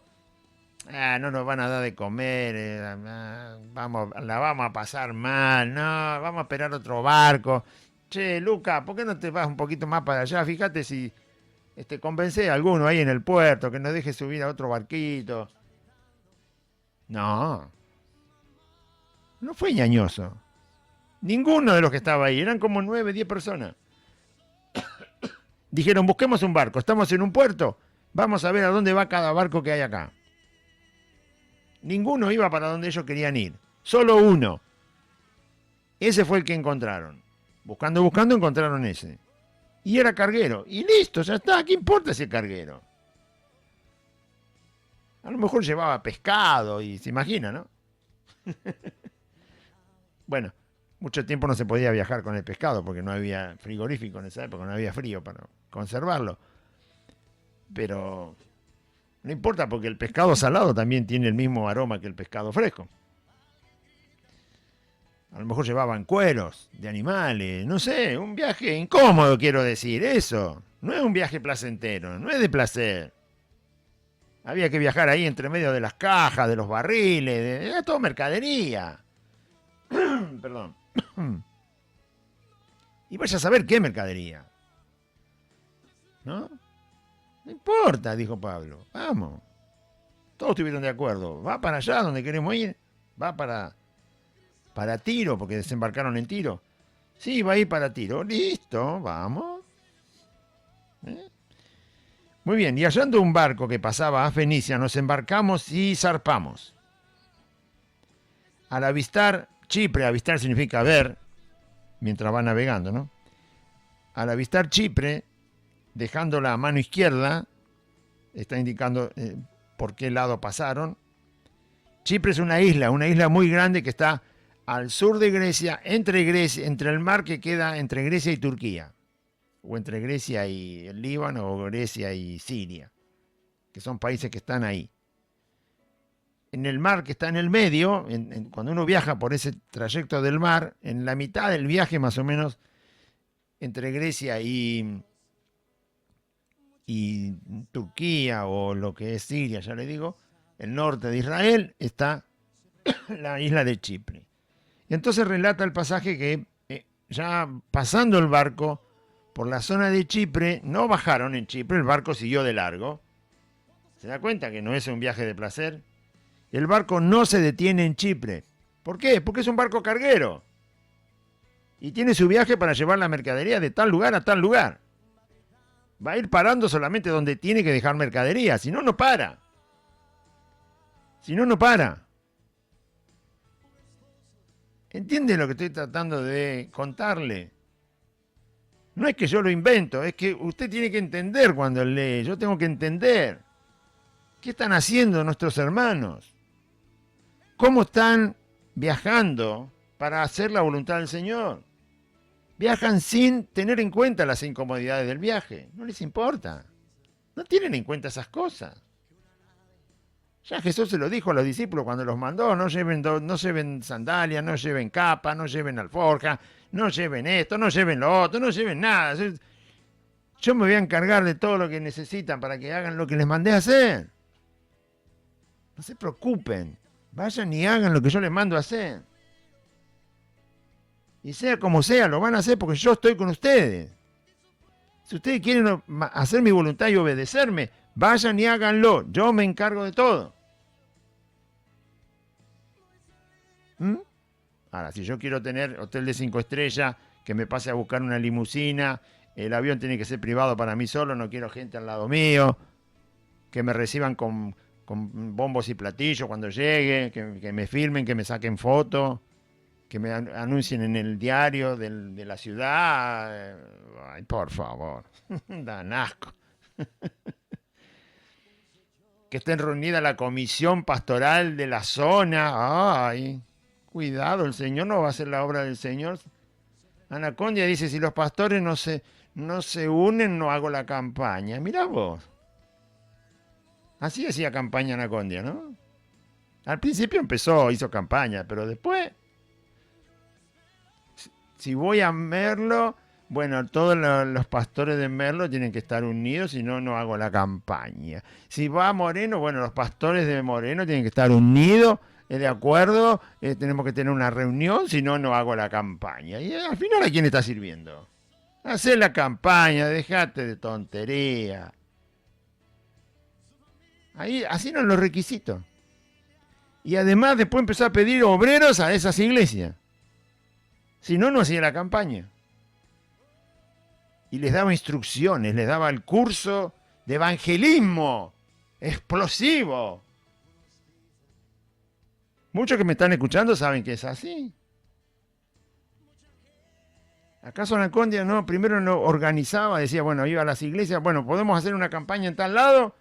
No nos van a dar de comer. La vamos a pasar mal. No, vamos a esperar otro barco. Che, Luca, ¿por qué no te vas un poquito más para allá? Fíjate si convence a alguno ahí en el puerto que nos deje subir a otro barquito. No fue ñañoso. Ninguno de los que estaba ahí, eran como 9, 10 personas. Dijeron, busquemos un barco, estamos en un puerto, vamos a ver a dónde va cada barco que hay acá. Ninguno iba para donde ellos querían ir, solo uno. Ese fue el que encontraron. Buscando, encontraron ese. Y era carguero. Y listo, ya está. ¿Qué importa ese carguero? A lo mejor llevaba pescado y se imagina, ¿no? Bueno, mucho tiempo no se podía viajar con el pescado porque no había frigorífico en esa época, no había frío para conservarlo. Pero no importa porque el pescado salado también tiene el mismo aroma que el pescado fresco. A lo mejor llevaban cueros de animales, no sé, un viaje incómodo, quiero decir, eso. No es un viaje placentero, no es de placer. Había que viajar ahí entre medio de las cajas, de los barriles, era todo mercadería. Perdón. Y vaya a saber qué mercadería. ¿No? No importa, dijo Pablo, vamos. Todos estuvieron de acuerdo. Va para allá donde queremos ir, va para Tiro, porque desembarcaron en Tiro. Sí, va a ir para Tiro. Listo, vamos. Muy bien, y hallando un barco que pasaba a Fenicia, nos embarcamos y zarpamos. Al avistar Chipre, avistar significa ver, mientras va navegando, ¿no? Al avistar Chipre, dejándola a mano izquierda, está indicando por qué lado pasaron. Chipre es una isla muy grande que está al sur de Grecia, entre el mar que queda entre Grecia y Turquía, o entre Grecia y el Líbano, o Grecia y Siria, que son países que están ahí. En el mar que está en el medio, cuando uno viaja por ese trayecto del mar, en la mitad del viaje más o menos, entre Grecia y Turquía, o lo que es Siria, ya le digo, el norte de Israel, está la isla de Chipre. Y entonces relata el pasaje que ya pasando el barco por la zona de Chipre, no bajaron en Chipre, el barco siguió de largo. ¿Se da cuenta que no es un viaje de placer? El barco no se detiene en Chipre. ¿Por qué? Porque es un barco carguero. Y tiene su viaje para llevar la mercadería de tal lugar a tal lugar. Va a ir parando solamente donde tiene que dejar mercadería, si no, no para. Si no, no para. ¿Entiende lo que estoy tratando de contarle? No es que yo lo invento, es que usted tiene que entender cuando lee. Yo tengo que entender. ¿Qué están haciendo nuestros hermanos? ¿Cómo están viajando para hacer la voluntad del Señor. Viajan sin tener en cuenta las incomodidades del viaje. No les importa. No tienen en cuenta esas cosas. Ya Jesús se lo dijo a los discípulos cuando los mandó, no lleven sandalias, no lleven capa, no lleven alforja, no lleven esto, no lleven lo otro, no lleven nada. Yo me voy a encargar de todo lo que necesitan para que hagan lo que les mandé a hacer. No se preocupen, vayan y hagan lo que yo les mando a hacer. Y sea como sea, lo van a hacer porque yo estoy con ustedes. Si ustedes quieren hacer mi voluntad y obedecerme, vayan y háganlo. Yo me encargo de todo. Ahora, si yo quiero tener hotel de 5 estrellas, que me pase a buscar una limusina, el avión tiene que ser privado para mí solo, no quiero gente al lado mío, que me reciban con bombos y platillos cuando llegue, que me filmen, que me saquen fotos, que me anuncien en el diario de la ciudad. Ay, por favor, dan asco. Que estén reunida la comisión pastoral de la zona. Ay, cuidado, el Señor no va a hacer la obra del Señor. Anacondia dice, si los pastores no se unen, no hago la campaña. Mirá vos. Así hacía campaña Anacondia, ¿no? Al principio hizo campaña, pero después, si voy a Merlo, bueno, todos los pastores de Merlo tienen que estar unidos, si no, no hago la campaña. Si va a Moreno, bueno, los pastores de Moreno tienen que estar unidos, de acuerdo, tenemos que tener una reunión, si no, no hago la campaña. Y al final, ¿a quién está sirviendo? Hacer la campaña, dejate de tontería. Ahí, así eran los requisitos. Y además después empezó a pedir obreros a esas iglesias. Si no, no hacía la campaña. Y les daba instrucciones, les daba el curso de evangelismo explosivo. Muchos que me están escuchando saben que es así. ¿Acaso Anacondia no? Primero no organizaba, decía, bueno, iba a las iglesias, bueno, ¿podemos hacer una campaña en tal lado?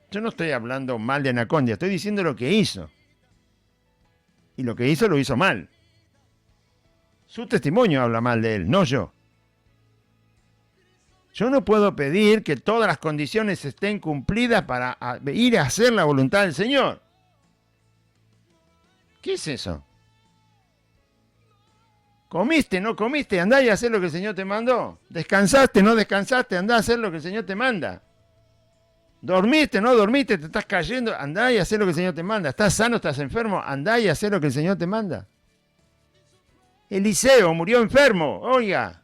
Yo no estoy hablando mal de Anacondia, estoy diciendo lo que hizo. Y lo que hizo lo hizo mal. Su testimonio habla mal de él, no yo. Yo no puedo pedir que todas las condiciones estén cumplidas para ir a hacer la voluntad del Señor. ¿Qué es eso? ¿Comiste, no comiste? Andá y hacé lo que el Señor te mandó. ¿Descansaste, no descansaste? Andá a hacer lo que el Señor te manda. ¿Dormiste, no dormiste? ¿Te estás cayendo? Andá y hacé lo que el Señor te manda. ¿Estás sano, estás enfermo? Andá y hacé lo que el Señor te manda. Eliseo murió enfermo, oiga.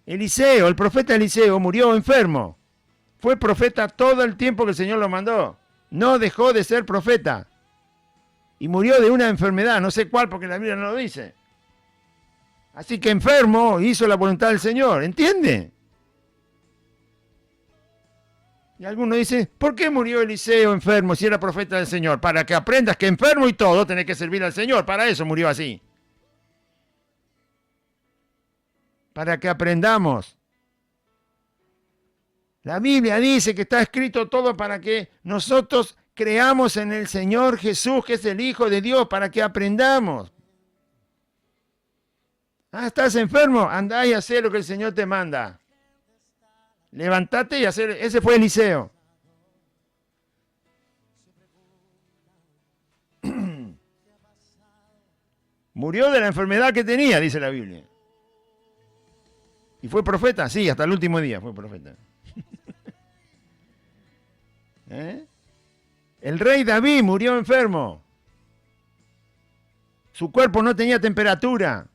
Eliseo, el profeta Eliseo murió enfermo. Fue profeta todo el tiempo que el Señor lo mandó. No dejó de ser profeta. Y murió de una enfermedad, no sé cuál porque la Biblia no lo dice. Así que enfermo hizo la voluntad del Señor, ¿entiende? Y algunos dicen, ¿por qué murió Eliseo enfermo si era profeta del Señor? Para que aprendas que enfermo y todo tenés que servir al Señor, para eso murió así. Para que aprendamos. La Biblia dice que está escrito todo para que nosotros creamos en el Señor Jesús, que es el Hijo de Dios, para que aprendamos. Ah, ¿estás enfermo? Andá y hacé lo que el Señor te manda. Levantate y hacer. Ese fue Eliseo. Murió de la enfermedad que tenía, dice la Biblia. ¿Y fue profeta? Sí, hasta el último día fue profeta. ¿Eh? El rey David murió enfermo. Su cuerpo no tenía temperatura.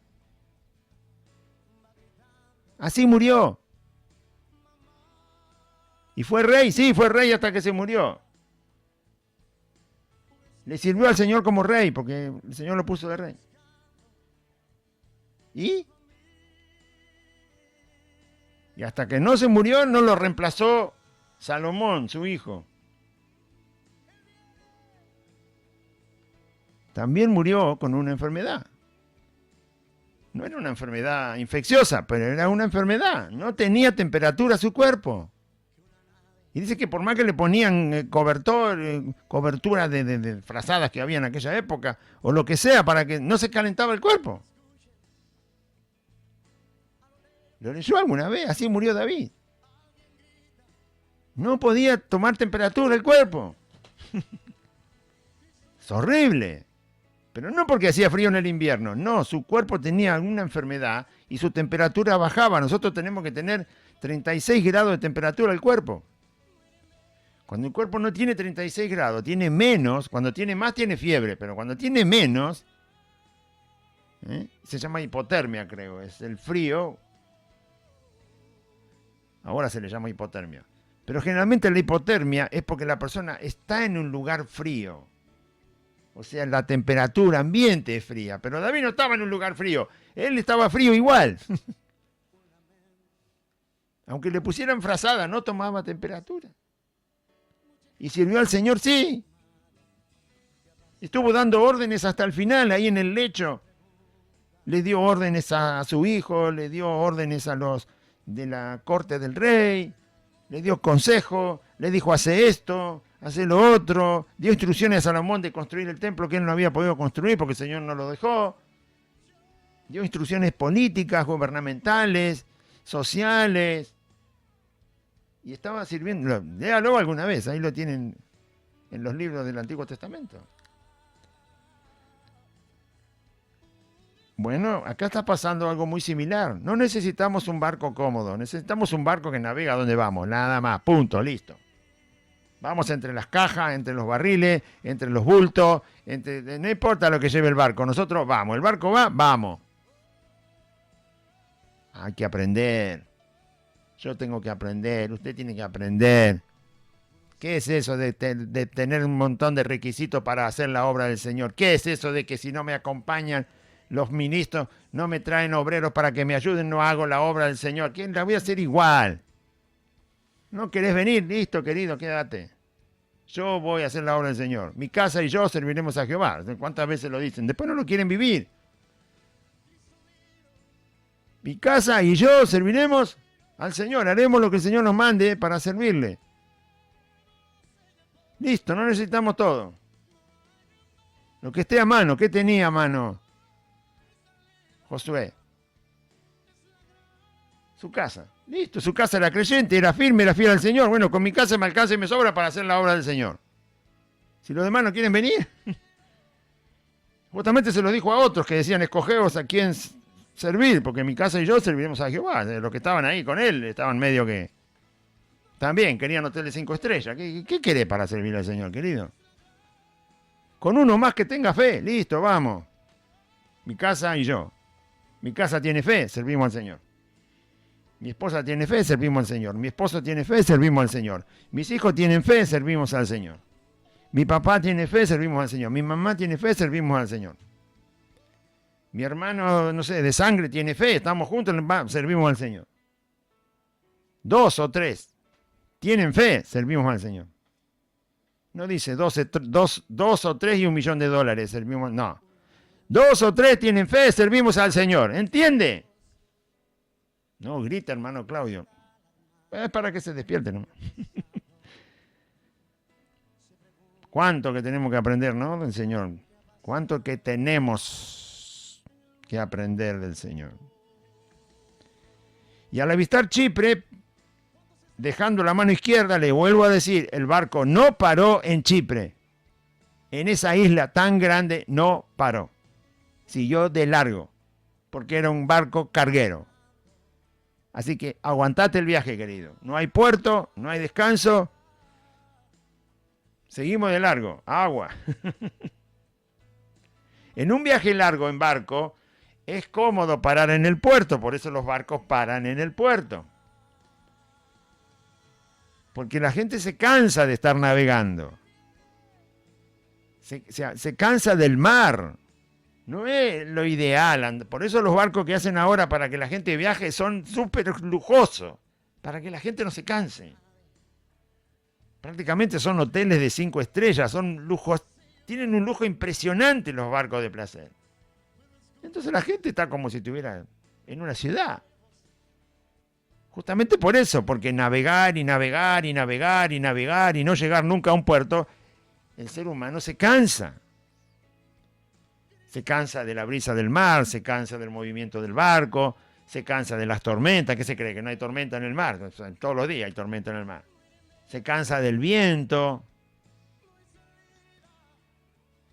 Así murió. ¿Y fue rey? Sí, fue rey hasta que se murió. Le sirvió al Señor como rey, porque el Señor lo puso de rey. ¿Y? Y hasta que no se murió, no lo reemplazó Salomón, su hijo. También murió con una enfermedad. No era una enfermedad infecciosa, pero era una enfermedad. No tenía temperatura su cuerpo. Y dice que por más que le ponían cobertura de frazadas que había en aquella época, o lo que sea, para que no se calentaba el cuerpo. ¿Lo leyó alguna vez? Así murió David. No podía tomar temperatura el cuerpo. Es horrible. Pero no porque hacía frío en el invierno. No, su cuerpo tenía alguna enfermedad y su temperatura bajaba. Nosotros tenemos que tener 36 grados de temperatura el cuerpo. Cuando el cuerpo no tiene 36 grados, tiene menos. Cuando tiene más, tiene fiebre. Pero cuando tiene menos, se llama hipotermia, creo. Es el frío. Ahora se le llama hipotermia. Pero generalmente la hipotermia es porque la persona está en un lugar frío. O sea, la temperatura ambiente es fría. Pero David no estaba en un lugar frío. Él estaba frío igual. Aunque le pusieran frazada, no tomaba temperatura. Y sirvió al Señor, sí. Estuvo dando órdenes hasta el final, ahí en el lecho. Le dio órdenes a su hijo, le dio órdenes a los de la corte del rey, le dio consejo, le dijo hace esto, hace lo otro, dio instrucciones a Salomón de construir el templo que él no había podido construir porque el Señor no lo dejó, dio instrucciones políticas, gubernamentales, sociales, y estaba sirviendo, léalo alguna vez, ahí lo tienen en los libros del Antiguo Testamento. Bueno, acá está pasando algo muy similar. No necesitamos un barco cómodo, necesitamos un barco que navega donde vamos, nada más, punto, listo. Vamos entre las cajas, entre los barriles, entre los bultos, no importa lo que lleve el barco, nosotros vamos, el barco va, vamos. Hay que aprender, yo tengo que aprender, usted tiene que aprender. ¿Qué es eso de tener un montón de requisitos para hacer la obra del Señor? ¿Qué es eso de que si no me acompañan los ministros, no me traen obreros para que me ayuden, no hago la obra del Señor? ¿Quién la voy a hacer igual? ¿No querés venir? Listo, querido, quédate. Yo voy a hacer la obra del Señor. Mi casa y yo serviremos a Jehová. ¿Cuántas veces lo dicen? Después no lo quieren vivir. Mi casa y yo serviremos al Señor. Haremos lo que el Señor nos mande para servirle. Listo, no necesitamos todo. Lo que esté a mano, ¿qué tenía a mano Josué? Su casa. Listo, su casa era creyente, era firme, era fiel al Señor. Bueno, con mi casa me alcanza y me sobra para hacer la obra del Señor. Si los demás no quieren venir. Justamente se lo dijo a otros que decían, escogeos a quién servir, porque mi casa y yo serviremos a Jehová. Los que estaban ahí con él estaban medio que... También querían hotel de 5 estrellas. ¿Qué querés para servir al Señor, querido? Con uno más que tenga fe. Listo, vamos. Mi casa y yo. Mi casa tiene fe, servimos al Señor. Mi esposa tiene fe, servimos al Señor. Mi esposo tiene fe, servimos al Señor. Mis hijos tienen fe, servimos al Señor. Mi papá tiene fe, servimos al Señor. Mi mamá tiene fe, servimos al Señor. Mi hermano, no sé, de sangre tiene fe, estamos juntos, servimos al Señor. 2 o 3 tienen fe, servimos al Señor. No dice 2 o 3 y $1.000.000, servimos, no. 2 o 3 tienen fe, servimos al Señor. ¿Entiende? No, grita, hermano Claudio. Es para que se despierte, ¿no? ¿Cuánto que tenemos que aprender, no? Del Señor. ¿Cuánto que tenemos que aprender del Señor? Y al avistar Chipre, dejando la mano izquierda, le vuelvo a decir, el barco no paró en Chipre. En esa isla tan grande no paró. Siguió de largo, porque era un barco carguero. Así que aguantate el viaje, querido. No hay puerto, no hay descanso. Seguimos de largo, agua. En un viaje largo en barco, es cómodo parar en el puerto, por eso los barcos paran en el puerto. Porque la gente se cansa de estar navegando. Se cansa del mar. No es lo ideal. Por eso los barcos que hacen ahora para que la gente viaje son súper lujosos. Para que la gente no se canse. Prácticamente son hoteles de 5 estrellas. Son lujos. Tienen un lujo impresionante los barcos de placer. Entonces la gente está como si estuviera en una ciudad. Justamente por eso, porque navegar y navegar y navegar y navegar y no llegar nunca a un puerto, el ser humano se cansa. Se cansa de la brisa del mar, se cansa del movimiento del barco, se cansa de las tormentas. ¿Qué se cree? ¿Que no hay tormenta en el mar? O sea, todos los días hay tormenta en el mar. Se cansa del viento,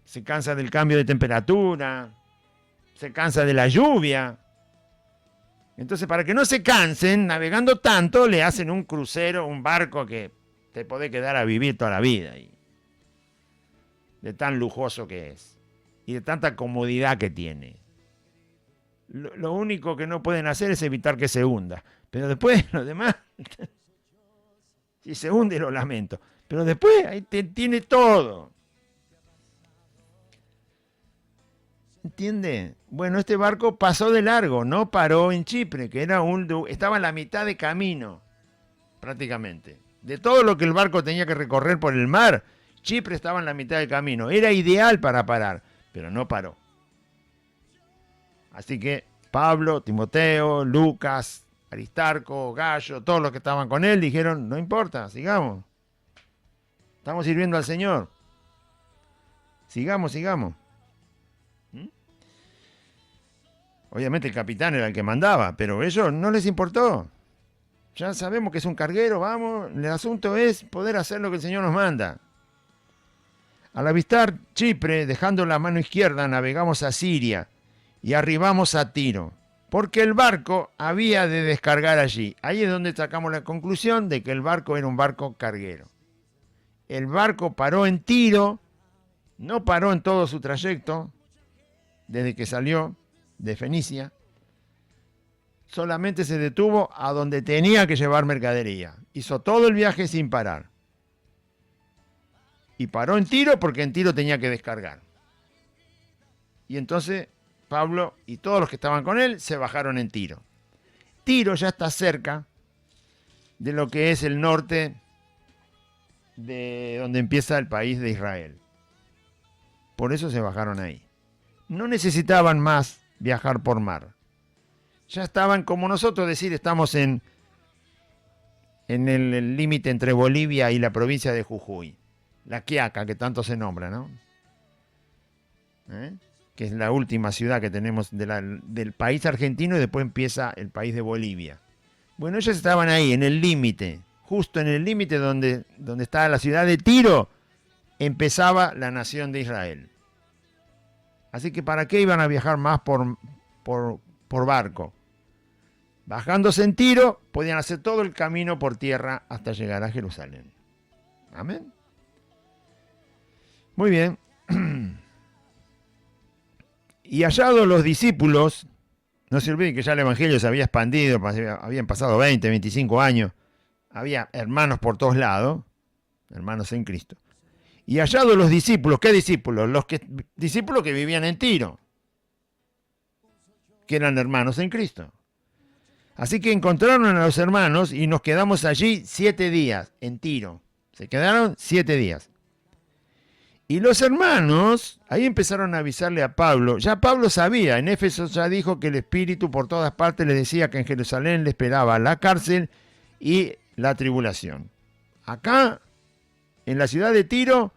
se cansa del cambio de temperatura, se cansa de la lluvia. Entonces, para que no se cansen, navegando tanto, le hacen un crucero, un barco que te podés quedar a vivir toda la vida ahí. De tan lujoso que es. Y de tanta comodidad que tiene. Lo único que no pueden hacer es evitar que se hunda. Pero después, lo demás, si se hunde, lo lamento. Pero después, ahí tiene todo. ¿Entiende? Bueno, este barco pasó de largo, no paró en Chipre, que estaba en la mitad de camino, prácticamente. De todo lo que el barco tenía que recorrer por el mar, Chipre estaba en la mitad del camino. Era ideal para parar, pero no paró. Así que Pablo, Timoteo, Lucas, Aristarco, Gallo, todos los que estaban con él dijeron, no importa, sigamos. Estamos sirviendo al Señor. Sigamos. Obviamente el capitán era el que mandaba, pero a ellos no les importó. Ya sabemos que es un carguero, vamos, el asunto es poder hacer lo que el Señor nos manda. Al avistar Chipre, dejando la mano izquierda, navegamos a Siria y arribamos a Tiro, porque el barco había de descargar allí. Ahí es donde sacamos la conclusión de que el barco era un barco carguero. El barco paró en Tiro, no paró en todo su trayecto, desde que salió de Fenicia, solamente se detuvo a donde tenía que llevar mercadería. Hizo todo el viaje sin parar. Y paró en Tiro porque en Tiro tenía que descargar. Y entonces Pablo y todos los que estaban con él se bajaron en Tiro. Tiro ya está cerca de lo que es el norte de donde empieza el país de Israel. Por eso se bajaron ahí. No necesitaban más viajar por mar. Ya estaban, como nosotros decir, estamos en el límite entre Bolivia y la provincia de Jujuy. La Quiaca, que tanto se nombra, ¿no? Que es la última ciudad que tenemos del país argentino y después empieza el país de Bolivia. Bueno, ellos estaban ahí, en el límite, justo en el límite donde estaba la ciudad de Tiro, empezaba la nación de Israel. Así que ¿para qué iban a viajar más por barco? Bajándose en Tiro, podían hacer todo el camino por tierra hasta llegar a Jerusalén. Amén. Muy bien. Y hallados los discípulos, no se olviden que ya el evangelio se había expandido, habían pasado 20, 25 años, había hermanos por todos lados, hermanos en Cristo. Y hallados los discípulos, ¿qué discípulos? Discípulos que vivían en Tiro, que eran hermanos en Cristo. Así que encontraron a los hermanos y nos quedamos allí 7 días en Tiro. Se quedaron 7 días. Y los hermanos ahí empezaron a avisarle a Pablo. Ya Pablo sabía, en Éfeso ya dijo que el Espíritu por todas partes le decía que en Jerusalén le esperaba la cárcel y la tribulación. Acá, en la ciudad de Tiro,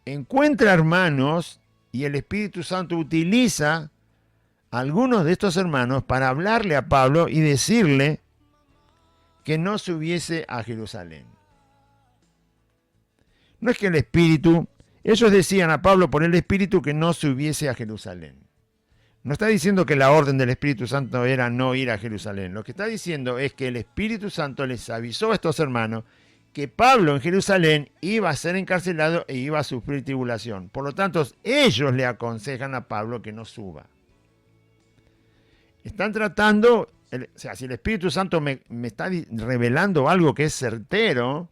encuentra hermanos y el Espíritu Santo utiliza a algunos de estos hermanos para hablarle a Pablo y decirle que no subiese a Jerusalén. No es que el Espíritu... Ellos decían a Pablo por el Espíritu que no subiese a Jerusalén. No está diciendo que la orden del Espíritu Santo era no ir a Jerusalén. Lo que está diciendo es que el Espíritu Santo les avisó a estos hermanos que Pablo en Jerusalén iba a ser encarcelado e iba a sufrir tribulación. Por lo tanto, ellos le aconsejan a Pablo que no suba. Están tratando, o sea, si el Espíritu Santo me está revelando algo que es certero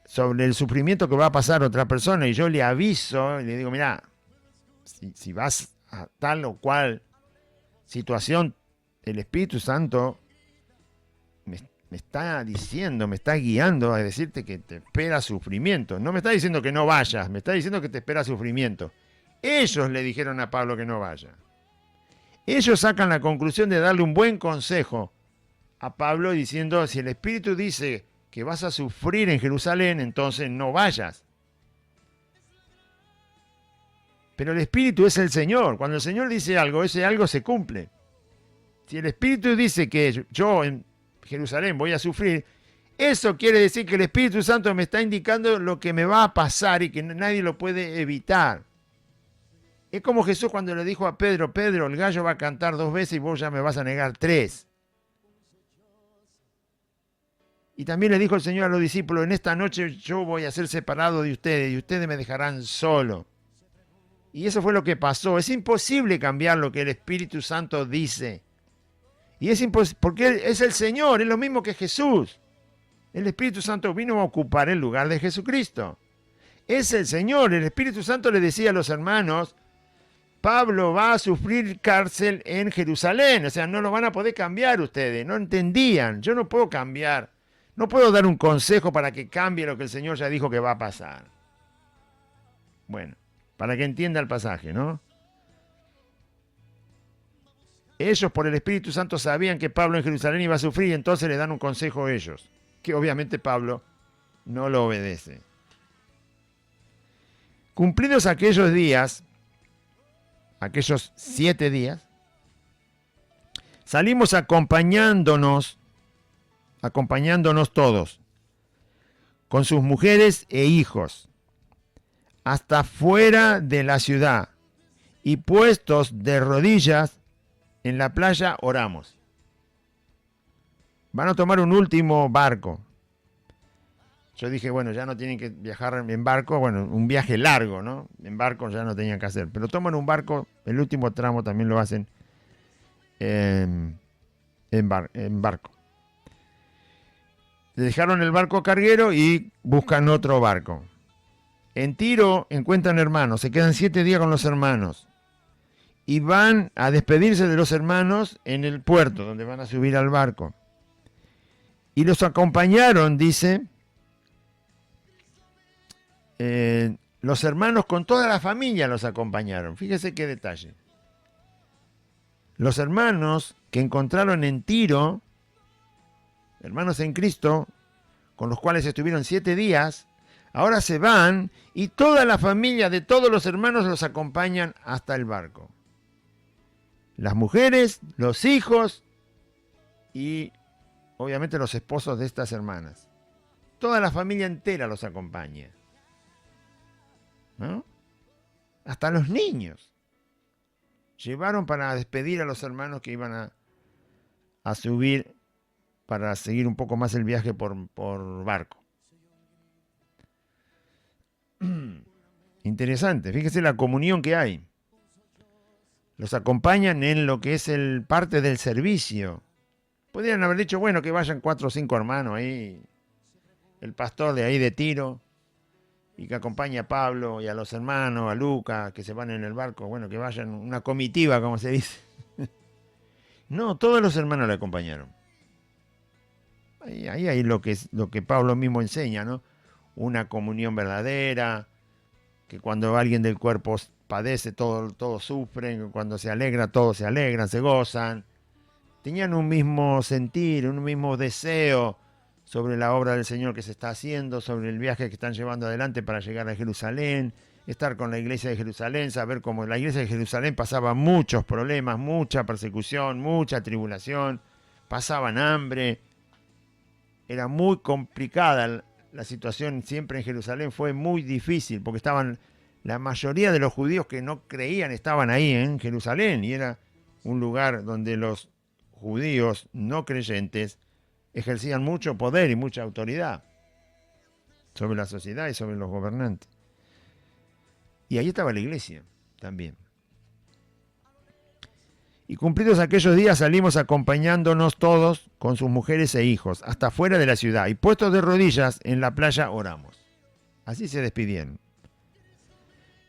sobre el sufrimiento que va a pasar a otra persona y yo le aviso y le digo, mira, si vas a tal o cual situación, el Espíritu Santo me está diciendo, me está guiando a decirte que te espera sufrimiento. No me está diciendo que no vayas, me está diciendo que te espera sufrimiento. Ellos le dijeron a Pablo que no vaya. Ellos sacan la conclusión de darle un buen consejo a Pablo diciendo, si el Espíritu dice que vas a sufrir en Jerusalén, entonces no vayas. Pero el Espíritu es el Señor. Cuando el Señor dice algo, ese algo se cumple. Si el Espíritu dice que yo en Jerusalén voy a sufrir, eso quiere decir que el Espíritu Santo me está indicando lo que me va a pasar y que nadie lo puede evitar. Es como Jesús cuando le dijo a Pedro, Pedro, el gallo va a cantar 2 veces y vos ya me vas a negar 3. Y también le dijo el Señor a los discípulos, en esta noche yo voy a ser separado de ustedes y ustedes me dejarán solo. Y eso fue lo que pasó. Es imposible cambiar lo que el Espíritu Santo dice. Y es imposible, porque es el Señor, es lo mismo que Jesús. El Espíritu Santo vino a ocupar el lugar de Jesucristo. Es el Señor. El Espíritu Santo le decía a los hermanos, Pablo va a sufrir cárcel en Jerusalén. O sea, no lo van a poder cambiar ustedes. No entendían. Yo no puedo cambiar. No puedo dar un consejo para que cambie lo que el Señor ya dijo que va a pasar. Bueno, para que entienda el pasaje, ¿no? Ellos por el Espíritu Santo sabían que Pablo en Jerusalén iba a sufrir y entonces le dan un consejo a ellos, que obviamente Pablo no lo obedece. Cumplidos aquellos días, aquellos 7 días, salimos acompañándonos todos, con sus mujeres e hijos, hasta fuera de la ciudad, y puestos de rodillas en la playa oramos. Van a tomar un último barco. Yo dije, bueno, ya no tienen que viajar en barco, bueno, un viaje largo, ¿no? En barco ya no tenían que hacer, pero toman un barco, el último tramo también lo hacen en barco. Dejaron el barco carguero y buscan otro barco. En Tiro encuentran hermanos, se quedan 7 días con los hermanos y van a despedirse de los hermanos en el puerto donde van a subir al barco. Y los acompañaron, dice, los hermanos con toda la familia los acompañaron. Fíjese qué detalle. Los hermanos que encontraron en Tiro, hermanos en Cristo, con los cuales estuvieron 7 días, ahora se van y toda la familia de todos los hermanos los acompañan hasta el barco. Las mujeres, los hijos y obviamente los esposos de estas hermanas. Toda la familia entera los acompaña, ¿no? Hasta los niños. Llevaron para despedir a los hermanos que iban a subir para seguir un poco más el viaje por barco. Interesante, fíjese la comunión que hay. Los acompañan en lo que es el parte del servicio. Podrían haber dicho, bueno, que vayan 4 o 5 hermanos ahí, el pastor de ahí de Tiro, y que acompañe a Pablo y a los hermanos, a Lucas, que se van en el barco, bueno, que vayan una comitiva, como se dice. No, todos los hermanos le acompañaron. Ahí hay lo que Pablo mismo enseña, ¿no? Una comunión verdadera, que cuando alguien del cuerpo padece, todos sufren, cuando se alegra, todos se alegran, se gozan. Tenían un mismo sentir, un mismo deseo sobre la obra del Señor que se está haciendo, sobre el viaje que están llevando adelante para llegar a Jerusalén, estar con la iglesia de Jerusalén, saber cómo la iglesia de Jerusalén pasaba muchos problemas, mucha persecución, mucha tribulación, pasaban hambre. Era muy complicada la situación siempre en Jerusalén, fue muy difícil porque estaban la mayoría de los judíos que no creían estaban ahí en Jerusalén y era un lugar donde los judíos no creyentes ejercían mucho poder y mucha autoridad sobre la sociedad y sobre los gobernantes. Y ahí estaba la iglesia también. Y cumplidos aquellos días salimos acompañándonos todos con sus mujeres e hijos hasta fuera de la ciudad y puestos de rodillas en la playa oramos. Así se despidieron.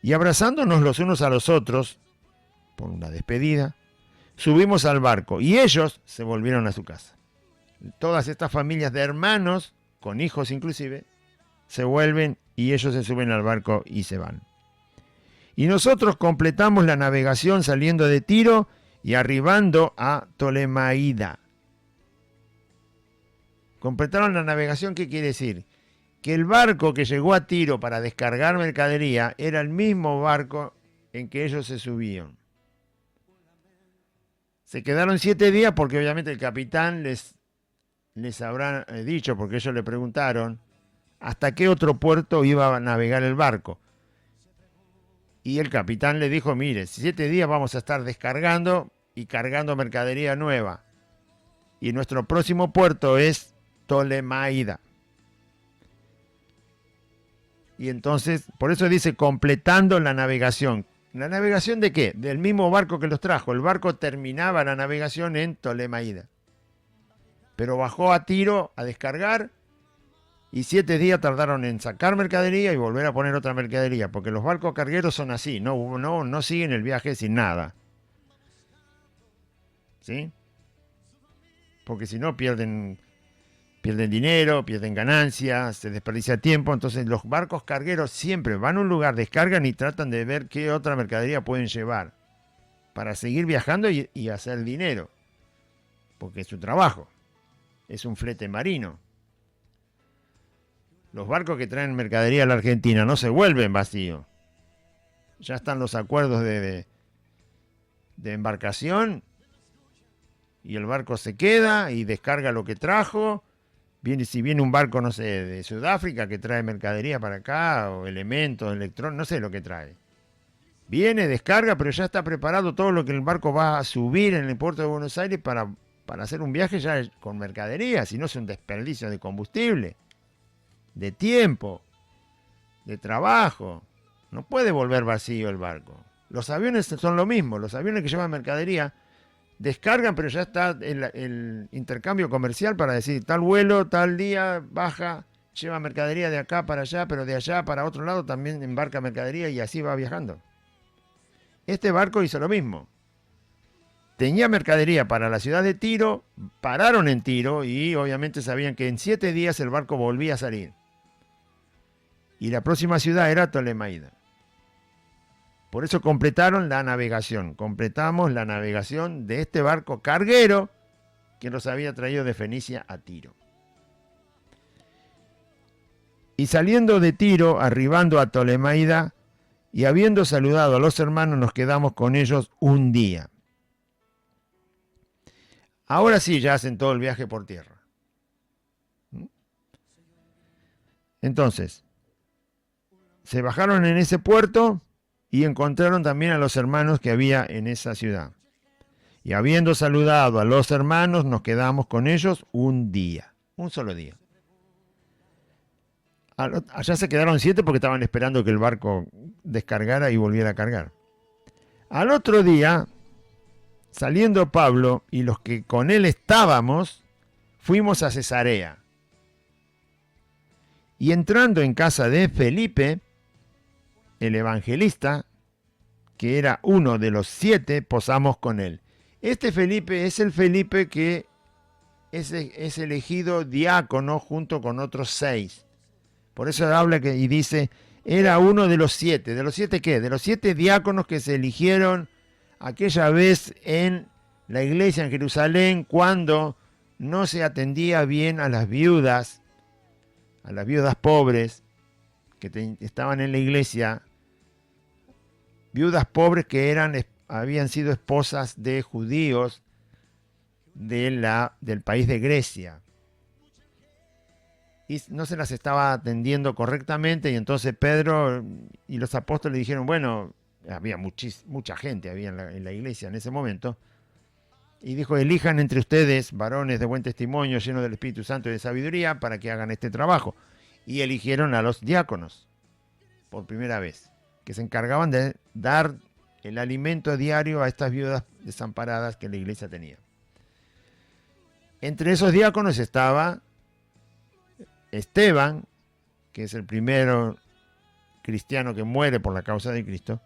Y abrazándonos los unos a los otros, por una despedida, subimos al barco y ellos se volvieron a su casa. Todas estas familias de hermanos, con hijos inclusive, se vuelven y ellos se suben al barco y se van. Y nosotros completamos la navegación saliendo de Tiro y arribando a Tolemaida. Completaron la navegación, ¿qué quiere decir? Que el barco que llegó a Tiro para descargar mercadería era el mismo barco en que ellos se subían. Se quedaron 7 días porque obviamente el capitán les habrá dicho, porque ellos le preguntaron hasta qué otro puerto iba a navegar el barco. Y el capitán le dijo, mire, 7 días vamos a estar descargando y cargando mercadería nueva. Y nuestro próximo puerto es Ptolemaida. Y entonces, por eso dice, completando la navegación. ¿La navegación de qué? Del mismo barco que los trajo. El barco terminaba la navegación en Ptolemaida. Pero bajó a Tiro a descargar y 7 días tardaron en sacar mercadería y volver a poner otra mercadería, porque los barcos cargueros son así, no siguen el viaje sin nada. ¿Sí? Porque si no pierden dinero, pierden ganancias, se desperdicia tiempo. Entonces los barcos cargueros siempre van a un lugar, descargan y tratan de ver qué otra mercadería pueden llevar para seguir viajando y hacer dinero, porque es su trabajo, es un flete marino. Los barcos que traen mercadería a la Argentina no se vuelven vacíos. Ya están los acuerdos de embarcación y el barco se queda y descarga lo que trajo. Si viene un barco, no sé, de Sudáfrica que trae mercadería para acá, o elementos, electrónicos, no sé lo que trae. Viene, descarga, pero ya está preparado todo lo que el barco va a subir en el puerto de Buenos Aires para hacer un viaje ya con mercadería, si no es un desperdicio de combustible, de tiempo, de trabajo. No puede volver vacío el barco. Los aviones son lo mismo, los aviones que llevan mercadería descargan, pero ya está el intercambio comercial para decir tal vuelo, tal día, baja, lleva mercadería de acá para allá, pero de allá para otro lado también embarca mercadería y así va viajando. Este barco hizo lo mismo. Tenía mercadería para la ciudad de Tiro, pararon en Tiro y obviamente sabían que en 7 días el barco volvía a salir. Y la próxima ciudad era Ptolemaida. Por eso completaron la navegación. Completamos la navegación de este barco carguero que los había traído de Fenicia a Tiro. Y saliendo de Tiro, arribando a Ptolemaida, y habiendo saludado a los hermanos, nos quedamos con ellos un día. Ahora sí, ya hacen todo el viaje por tierra. Entonces, se bajaron en ese puerto y encontraron también a los hermanos que había en esa ciudad. Y habiendo saludado a los hermanos, nos quedamos con ellos un día, un solo día. Allá se quedaron 7 porque estaban esperando que el barco descargara y volviera a cargar. Al otro día, saliendo Pablo y los que con él estábamos, fuimos a Cesarea. Y entrando en casa de Felipe, el evangelista, que era uno de los 7, posamos con él. Este Felipe es el Felipe que es elegido diácono junto con otros 6. Por eso habla y dice, era uno de los 7. ¿De los 7 qué? De los 7 diáconos que se eligieron aquella vez en la iglesia en Jerusalén cuando no se atendía bien a las viudas pobres que estaban en la iglesia, viudas pobres que habían sido esposas de judíos del país de Grecia. Y no se las estaba atendiendo correctamente, y entonces Pedro y los apóstoles dijeron, bueno, había mucha gente había en la iglesia en ese momento, y dijo, elijan entre ustedes varones de buen testimonio, llenos del Espíritu Santo y de sabiduría, para que hagan este trabajo. Y eligieron a los diáconos, por primera vez, que se encargaban de dar el alimento diario a estas viudas desamparadas que la iglesia tenía. Entre esos diáconos estaba Esteban, que es el primero cristiano que muere por la causa de Cristo,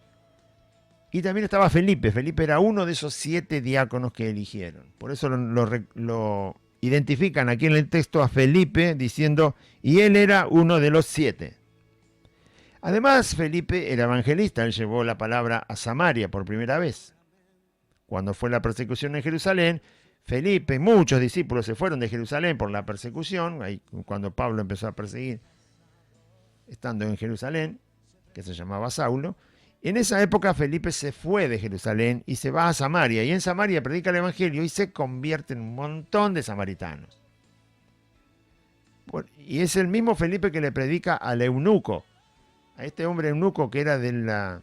y también estaba Felipe. Felipe era uno de esos 7 diáconos que eligieron. Por eso lo identifican aquí en el texto a Felipe diciendo, y él era uno de los 7. Además, Felipe era evangelista, él llevó la palabra a Samaria por primera vez. Cuando fue la persecución en Jerusalén, Felipe, muchos discípulos se fueron de Jerusalén por la persecución, ahí cuando Pablo empezó a perseguir, estando en Jerusalén, que se llamaba Saulo. En esa época Felipe se fue de Jerusalén y se va a Samaria, y en Samaria predica el Evangelio y se convierte en un montón de samaritanos. Y es el mismo Felipe que le predica al eunuco, a este hombre eunuco que era de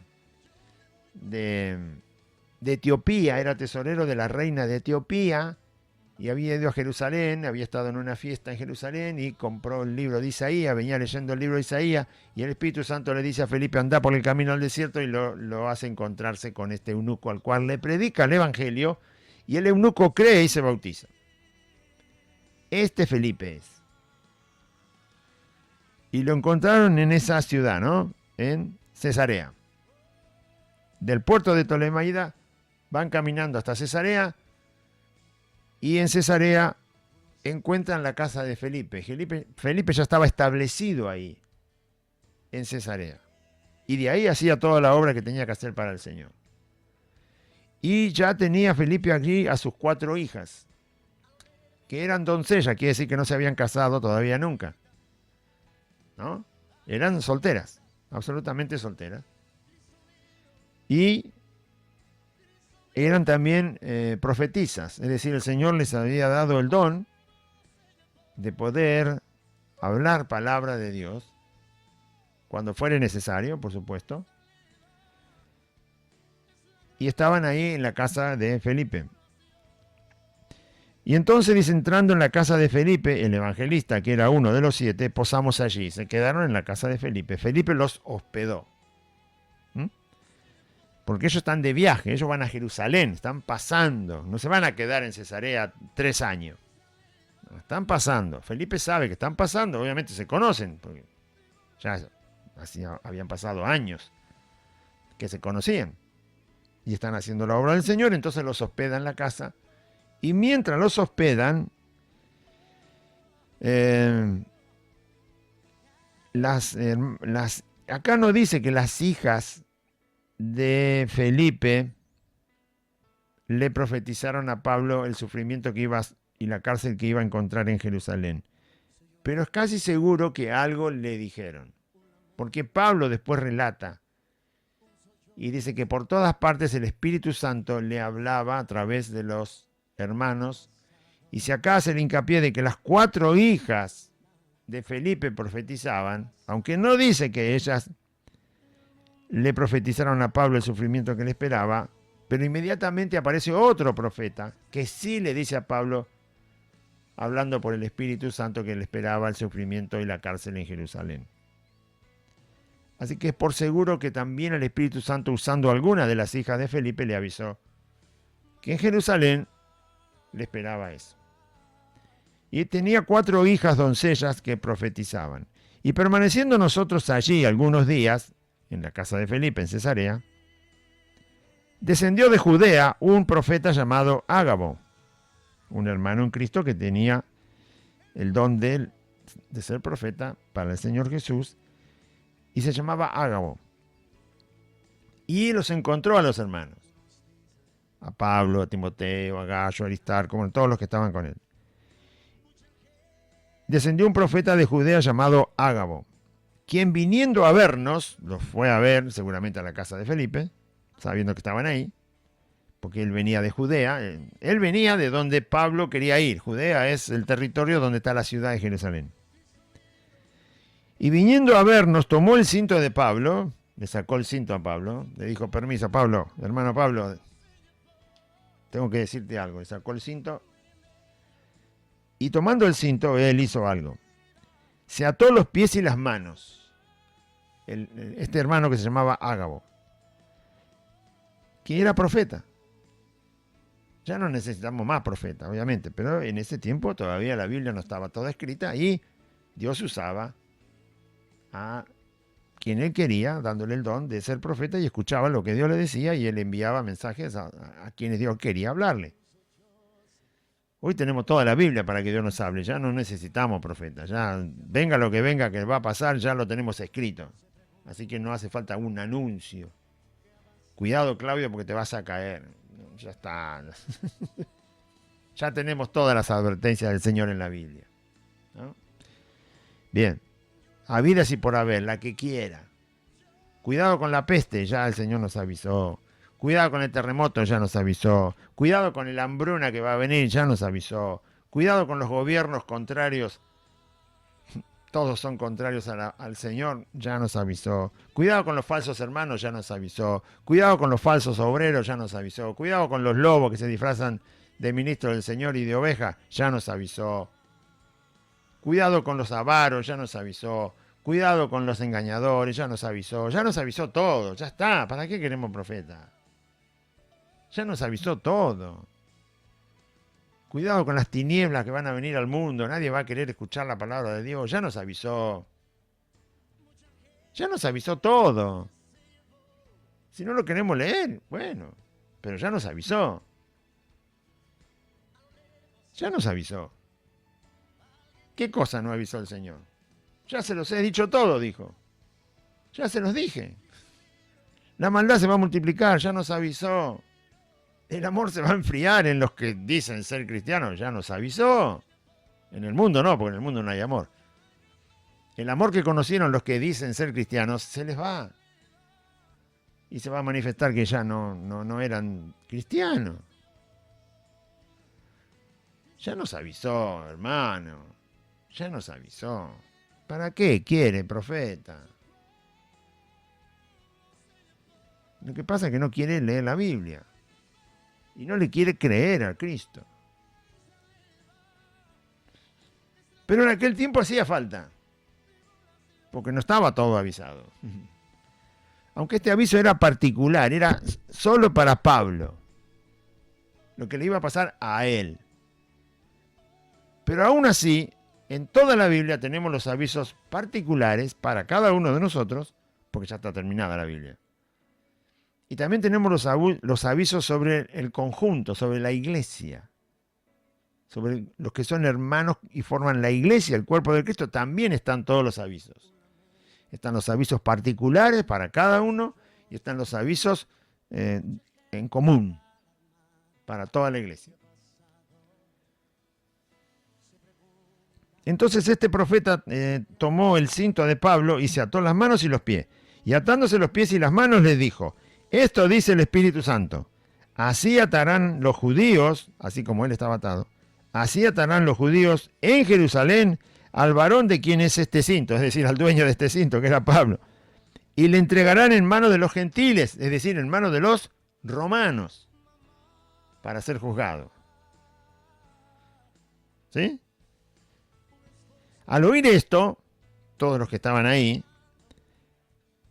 Etiopía, era tesorero de la reina de Etiopía, y había ido a Jerusalén, había estado en una fiesta en Jerusalén y compró el libro de Isaías, venía leyendo el libro de Isaías, y el Espíritu Santo le dice a Felipe, anda por el camino al desierto, y lo hace encontrarse con este eunuco al cual le predica el Evangelio, y el eunuco cree y se bautiza. Este Felipe es. Y lo encontraron en esa ciudad, ¿no? En Cesarea. Del puerto de Ptolemaida van caminando hasta Cesarea, y en Cesarea encuentran la casa de Felipe. Felipe ya estaba establecido ahí, en Cesarea. Y de ahí hacía toda la obra que tenía que hacer para el Señor. Y ya tenía Felipe aquí a sus 4 hijas, que eran doncellas, quiere decir que no se habían casado todavía nunca, ¿no? Eran solteras, absolutamente solteras. Y eran también profetizas, es decir, el Señor les había dado el don de poder hablar palabra de Dios, cuando fuere necesario, por supuesto. Y estaban ahí en la casa de Felipe. Y entonces dice, entrando en la casa de Felipe, el evangelista, que era uno de los 7, posamos allí. Se quedaron en la casa de Felipe. Felipe los hospedó. Porque ellos están de viaje, ellos van a Jerusalén, están pasando. No se van a quedar en Cesarea 3 años. Están pasando. Felipe sabe que están pasando, obviamente se conocen, porque ya habían pasado años que se conocían. Y están haciendo la obra del Señor, entonces los hospedan en la casa. Y mientras los hospedan, acá no dice que las hijas de Felipe le profetizaron a Pablo el sufrimiento que iba y la cárcel que iba a encontrar en Jerusalén. Pero es casi seguro que algo le dijeron. Porque Pablo después relata y dice que por todas partes el Espíritu Santo le hablaba a través de los hermanos. Y si acá hace el hincapié de que las 4 hijas de Felipe profetizaban, aunque no dice que ellas le profetizaron a Pablo el sufrimiento que le esperaba, pero inmediatamente aparece otro profeta que sí le dice a Pablo, hablando por el Espíritu Santo, que le esperaba el sufrimiento y la cárcel en Jerusalén. Así que es por seguro que también el Espíritu Santo, usando alguna de las hijas de Felipe, le avisó que en Jerusalén le esperaba eso. Y tenía 4 hijas doncellas que profetizaban. Y permaneciendo nosotros allí algunos días, en la casa de Felipe, en Cesarea, descendió de Judea un profeta llamado Ágabo, un hermano en Cristo que tenía el don de ser profeta para el Señor Jesús, y se llamaba Ágabo. Y los encontró a los hermanos, a Pablo, a Timoteo, a Gallo, a Aristarco, a todos los que estaban con él. Descendió un profeta de Judea llamado Ágabo, quien viniendo a vernos, los fue a ver seguramente a la casa de Felipe, sabiendo que estaban ahí, porque él venía de Judea, él venía de donde Pablo quería ir. Judea es el territorio donde está la ciudad de Jerusalén. Y viniendo a vernos, tomó el cinto de Pablo, le sacó el cinto a Pablo, le dijo, permiso, Pablo, hermano Pablo, tengo que decirte algo. Le sacó el cinto, y tomando el cinto, él hizo algo. Se ató los pies y las manos. Este hermano que se llamaba Ágabo, que era profeta. Ya no necesitamos más profetas, obviamente, pero en ese tiempo todavía la Biblia no estaba toda escrita y Dios usaba a quien él quería, dándole el don de ser profeta, y escuchaba lo que Dios le decía y él enviaba mensajes a quienes Dios quería hablarle. Hoy tenemos toda la Biblia para que Dios nos hable, ya no necesitamos profetas, ya venga lo que venga que va a pasar, ya lo tenemos escrito. Así que no hace falta un anuncio. Cuidado, Claudio, porque te vas a caer. Ya está. Ya tenemos todas las advertencias del Señor en la Biblia, ¿no? Bien, habidas y por haber, la que quiera. Cuidado con la peste, ya el Señor nos avisó. Cuidado con el terremoto, ya nos avisó. Cuidado con la hambruna que va a venir, ya nos avisó. Cuidado con los gobiernos contrarios. Todos son contrarios al Señor, ya nos avisó. Cuidado con los falsos hermanos, ya nos avisó. Cuidado con los falsos obreros, ya nos avisó. Cuidado con los lobos que se disfrazan de ministros del Señor y de ovejas, ya nos avisó. Cuidado con los avaros, ya nos avisó. Cuidado con los engañadores, ya nos avisó todo, ya está. ¿Para qué queremos profeta? Ya nos avisó todo. Cuidado con las tinieblas que van a venir al mundo, nadie va a querer escuchar la palabra de Dios, ya nos avisó. Ya nos avisó todo. Si no lo queremos leer, bueno, pero ya nos avisó. Ya nos avisó. ¿Qué cosa no avisó el Señor? Ya se los he dicho todo, dijo. Ya se los dije. La maldad se va a multiplicar, ya nos avisó. El amor se va a enfriar en los que dicen ser cristianos, ya nos avisó. En el mundo no, porque en el mundo no hay amor. El amor que conocieron los que dicen ser cristianos se les va. Y se va a manifestar que ya no eran cristianos. Ya nos avisó, hermano. Ya nos avisó. ¿Para qué quiere, profeta? Lo que pasa es que no quiere leer la Biblia. Y no le quiere creer a Cristo. Pero en aquel tiempo hacía falta. Porque no estaba todo avisado. Aunque este aviso era particular, era solo para Pablo. Lo que le iba a pasar a él. Pero aún así, en toda la Biblia tenemos los avisos particulares para cada uno de nosotros, porque ya está terminada la Biblia. Y también tenemos los avisos sobre el conjunto, sobre la iglesia. Sobre los que son hermanos y forman la iglesia, el cuerpo de Cristo, también están todos los avisos. Están los avisos particulares para cada uno y están los avisos en común para toda la iglesia. Entonces este profeta tomó el cinto de Pablo y se ató las manos y los pies. Y atándose los pies y las manos les dijo: esto dice el Espíritu Santo, así atarán los judíos, así como él estaba atado, así atarán los judíos en Jerusalén al varón de quien es este cinto, es decir, al dueño de este cinto, que era Pablo, y le entregarán en manos de los gentiles, es decir, en manos de los romanos, para ser juzgado. ¿Sí? Al oír esto, todos los que estaban ahí,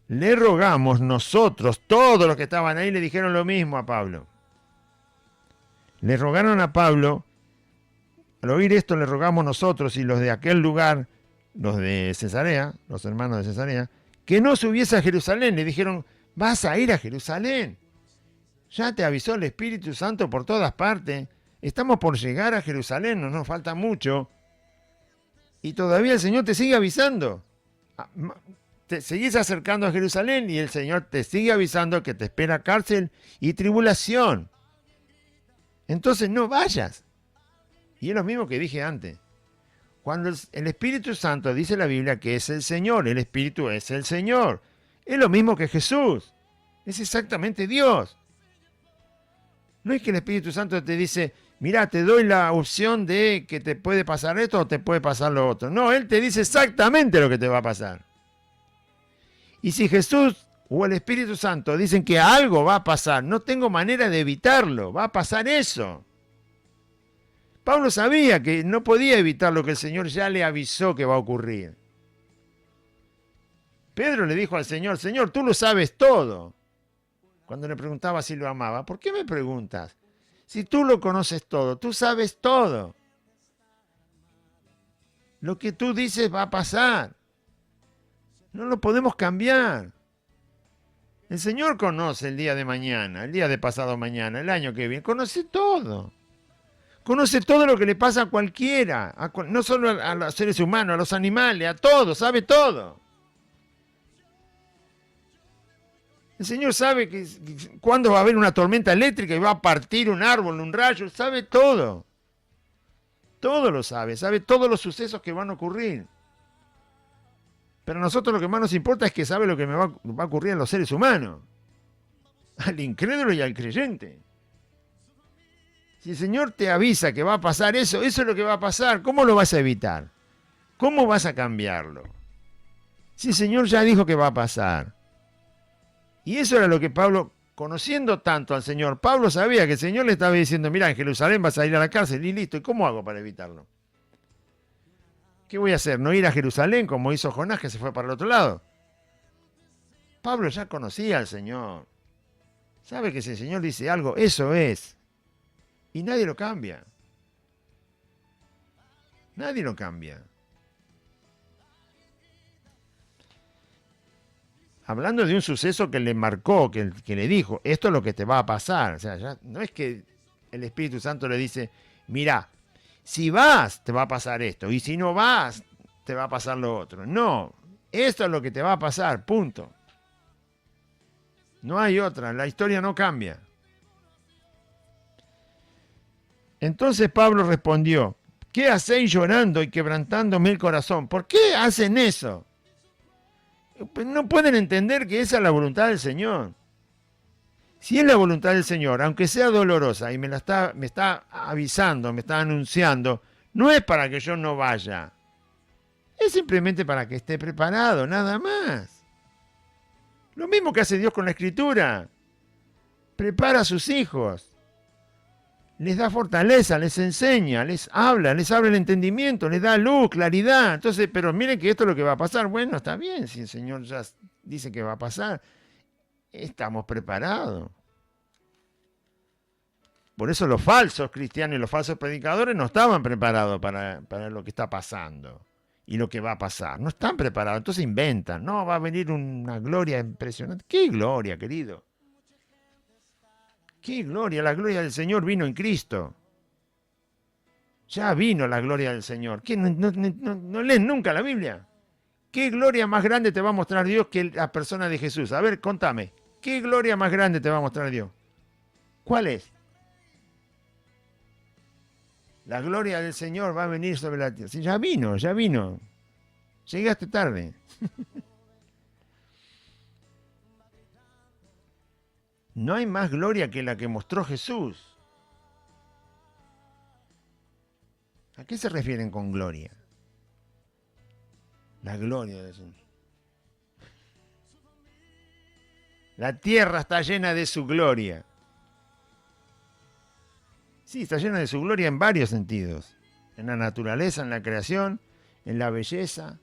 le rogamos nosotros, todos los que estaban ahí le dijeron lo mismo a Pablo. Le rogaron a Pablo, al oír esto le rogamos nosotros y los de aquel lugar, los de Cesarea, los hermanos de Cesarea, que no subiese a Jerusalén. Le dijeron: vas a ir a Jerusalén. Ya te avisó el Espíritu Santo por todas partes. Estamos por llegar a Jerusalén, no nos falta mucho. Y todavía el Señor te sigue avisando. Te seguís acercando a Jerusalén y el Señor te sigue avisando que te espera cárcel y tribulación. Entonces no vayas. Y es lo mismo que dije antes. Cuando el Espíritu Santo dice la Biblia que es el Señor, el Espíritu es el Señor. Es lo mismo que Jesús. Es exactamente Dios. No es que el Espíritu Santo te dice: mira, te doy la opción de que te puede pasar esto o te puede pasar lo otro. No, Él te dice exactamente lo que te va a pasar. Y si Jesús o el Espíritu Santo dicen que algo va a pasar, no tengo manera de evitarlo, va a pasar eso. Pablo sabía que no podía evitar lo que el Señor ya le avisó que va a ocurrir. Pedro le dijo al Señor: Señor, tú lo sabes todo. Cuando le preguntaba si lo amaba: ¿por qué me preguntas? Si tú lo conoces todo, tú sabes todo. Lo que tú dices va a pasar. No lo podemos cambiar. El Señor conoce el día de mañana, el día de pasado mañana, el año que viene. Conoce todo. Conoce todo lo que le pasa a cualquiera. No solo a los seres humanos, a los animales, a todos. Sabe todo. El Señor sabe cuándo va a haber una tormenta eléctrica y va a partir un árbol, un rayo. Sabe todo. Todo lo sabe todos los sucesos que van a ocurrir. Pero a nosotros lo que más nos importa es que sabe lo que va a ocurrir a los seres humanos, al incrédulo y al creyente. Si el Señor te avisa que va a pasar eso, eso es lo que va a pasar. ¿Cómo lo vas a evitar? ¿Cómo vas a cambiarlo? Si el Señor ya dijo que va a pasar. Y eso era lo que Pablo, conociendo tanto al Señor, Pablo sabía que el Señor le estaba diciendo, mira, en Jerusalén vas a ir a la cárcel y listo. ¿Y cómo hago para evitarlo? ¿Qué voy a hacer? ¿No ir a Jerusalén como hizo Jonás, que se fue para el otro lado? Pablo ya conocía al Señor. Sabe que si el Señor dice algo, eso es. Y nadie lo cambia. Nadie lo cambia. Hablando de un suceso que le marcó, que le dijo, esto es lo que te va a pasar. O sea, ya no es que el Espíritu Santo le dice, mira, si vas, te va a pasar esto, y si no vas, te va a pasar lo otro. No, esto es lo que te va a pasar, punto. No hay otra, la historia no cambia. Entonces Pablo respondió, ¿qué hacéis llorando y quebrantándome el corazón? ¿Por qué hacen eso? No pueden entender que esa es la voluntad del Señor. Si es la voluntad del Señor, aunque sea dolorosa y me está avisando, me está anunciando, no es para que yo no vaya. Es simplemente para que esté preparado, nada más. Lo mismo que hace Dios con la Escritura. Prepara a sus hijos. Les da fortaleza, les enseña, les abre el entendimiento, les da luz, claridad. Entonces, pero miren que esto es lo que va a pasar. Bueno, está bien, si el Señor ya dice que va a pasar, estamos preparados. Por eso los falsos cristianos y los falsos predicadores no estaban preparados para lo que está pasando y lo que va a pasar. No están preparados, entonces inventan. No, va a venir una gloria impresionante. ¿Qué gloria, querido? ¡Qué gloria! La gloria del Señor vino en Cristo. Ya vino la gloria del Señor. ¿Qué? ¿No leen nunca la Biblia? ¿Qué gloria más grande te va a mostrar Dios que la persona de Jesús? A ver, contame. ¿Qué gloria más grande te va a mostrar Dios? ¿Cuál es? La gloria del Señor va a venir sobre la tierra. Sí, ya vino. Llegaste tarde. No hay más gloria que la que mostró Jesús. ¿A qué se refieren con gloria? La gloria del Señor. La tierra está llena de su gloria. Sí, está llena de su gloria en varios sentidos. En la naturaleza, en la creación, en la belleza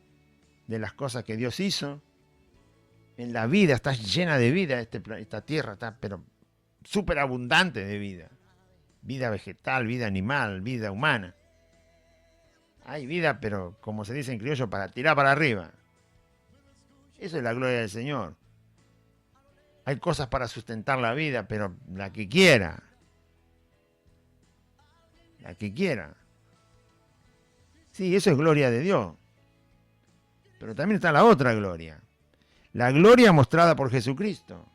de las cosas que Dios hizo. En la vida, está llena de vida esta tierra, está pero súper abundante de vida. Vida vegetal, vida animal, vida humana. Hay vida, pero como se dice en criollo, para tirar para arriba. Eso es la gloria del Señor. Hay cosas para sustentar la vida, pero la que quiera. La que quiera. Sí, eso es gloria de Dios. Pero también está la otra gloria. La gloria mostrada por Jesucristo.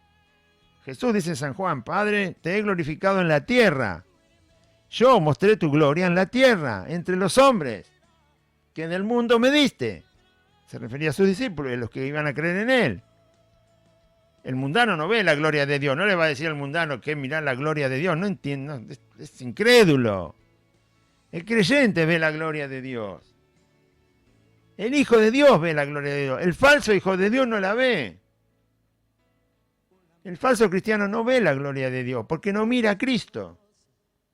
Jesús dice en San Juan, Padre, te he glorificado en la tierra. Yo mostré tu gloria en la tierra, entre los hombres, que en el mundo me diste. Se refería a sus discípulos y a los que iban a creer en él. El mundano no ve la gloria de Dios. No le va a decir al mundano que mirar la gloria de Dios. No entiende, es incrédulo. El creyente ve la gloria de Dios. El Hijo de Dios ve la gloria de Dios. El falso Hijo de Dios no la ve. El falso cristiano no ve la gloria de Dios porque no mira a Cristo.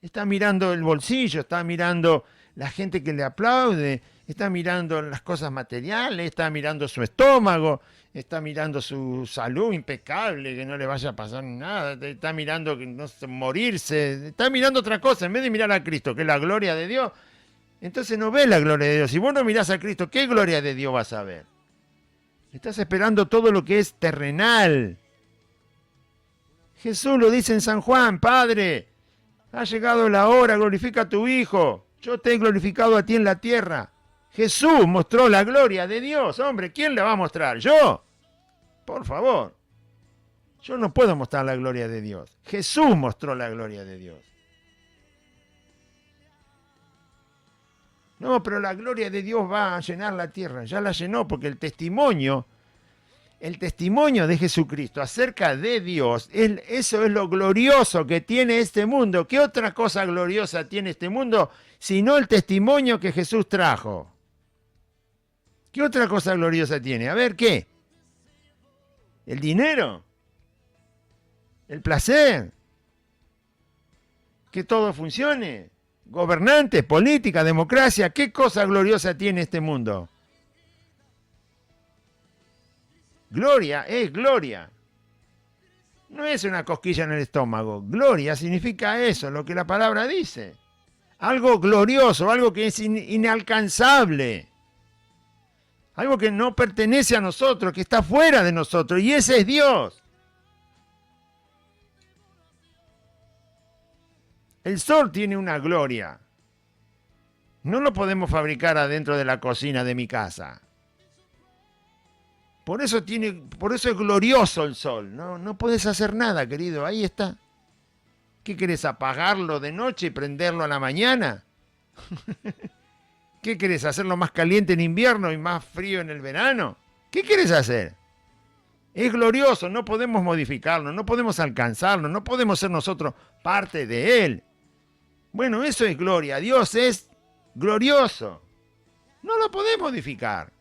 Está mirando el bolsillo, está mirando la gente que le aplaude, está mirando las cosas materiales, está mirando su estómago, está mirando su salud impecable, que no le vaya a pasar nada, está mirando que no sé, morirse, está mirando otra cosa en vez de mirar a Cristo, que es la gloria de Dios. Entonces no ves la gloria de Dios. Si vos no mirás a Cristo, ¿qué gloria de Dios vas a ver? Estás esperando todo lo que es terrenal. Jesús lo dice en San Juan, Padre, ha llegado la hora, glorifica a tu Hijo. Yo te he glorificado a ti en la tierra. Jesús mostró la gloria de Dios. Hombre, ¿quién la va a mostrar? ¿Yo? Por favor. Yo no puedo mostrar la gloria de Dios. Jesús mostró la gloria de Dios. No, pero la gloria de Dios va a llenar la tierra. Ya la llenó porque el testimonio de Jesucristo acerca de Dios, eso es lo glorioso que tiene este mundo. ¿Qué otra cosa gloriosa tiene este mundo sino el testimonio que Jesús trajo? ¿Qué otra cosa gloriosa tiene? A ver, ¿qué? ¿El dinero? ¿El placer? ¿Que todo funcione? ¿Gobernantes, política, democracia? ¿Qué cosa gloriosa tiene este mundo? Gloria es gloria. No es una cosquilla en el estómago. Gloria significa eso, lo que la palabra dice. Algo glorioso, algo que es inalcanzable. Algo que no pertenece a nosotros, que está fuera de nosotros. Y ese es Dios. El sol tiene una gloria. No lo podemos fabricar adentro de la cocina de mi casa. Por eso es glorioso el sol. No puedes hacer nada, querido. Ahí está. ¿Qué querés, apagarlo de noche y prenderlo a la mañana? ¿Qué querés, hacerlo más caliente en invierno y más frío en el verano? ¿Qué querés hacer? Es glorioso, no podemos modificarlo, no podemos alcanzarlo, no podemos ser nosotros parte de él. Bueno, eso es gloria. Dios es glorioso. No lo podés modificar.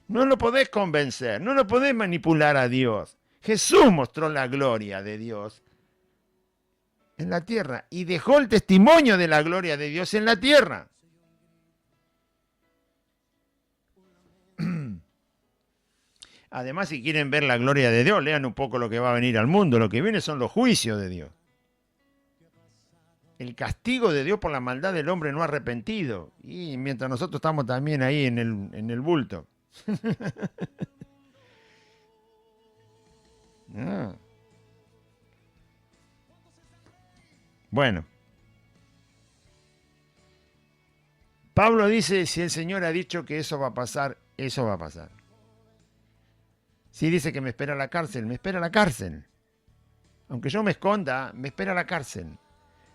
No lo podés convencer, no lo podés manipular a Dios. Jesús mostró la gloria de Dios en la tierra y dejó el testimonio de la gloria de Dios en la tierra. Además, si quieren ver la gloria de Dios, lean un poco lo que va a venir al mundo. Lo que viene son los juicios de Dios. El castigo de Dios por la maldad del hombre no arrepentido. Y mientras nosotros estamos también ahí en el bulto. No. Bueno. Pablo dice, si el Señor ha dicho que eso va a pasar, eso va a pasar. Si dice que me espera la cárcel, me espera la cárcel. Aunque yo me esconda, me espera la cárcel.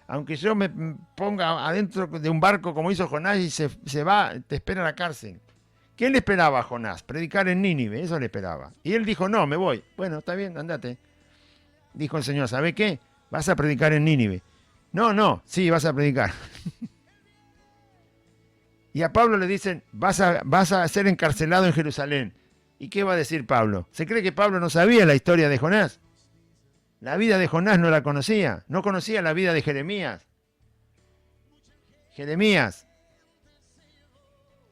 Aunque yo me ponga adentro de un barco como hizo Jonás y se va, te espera la cárcel. ¿Qué le esperaba a Jonás? Predicar en Nínive, eso le esperaba. Y él dijo, no, me voy. Bueno, está bien, andate. Dijo el Señor, ¿sabe qué? Vas a predicar en Nínive. No, sí, vas a predicar. Y a Pablo le dicen, vas a ser encarcelado en Jerusalén. ¿Y qué va a decir Pablo? ¿Se cree que Pablo no sabía la historia de Jonás? La vida de Jonás no la conocía. No conocía la vida de Jeremías. Jeremías,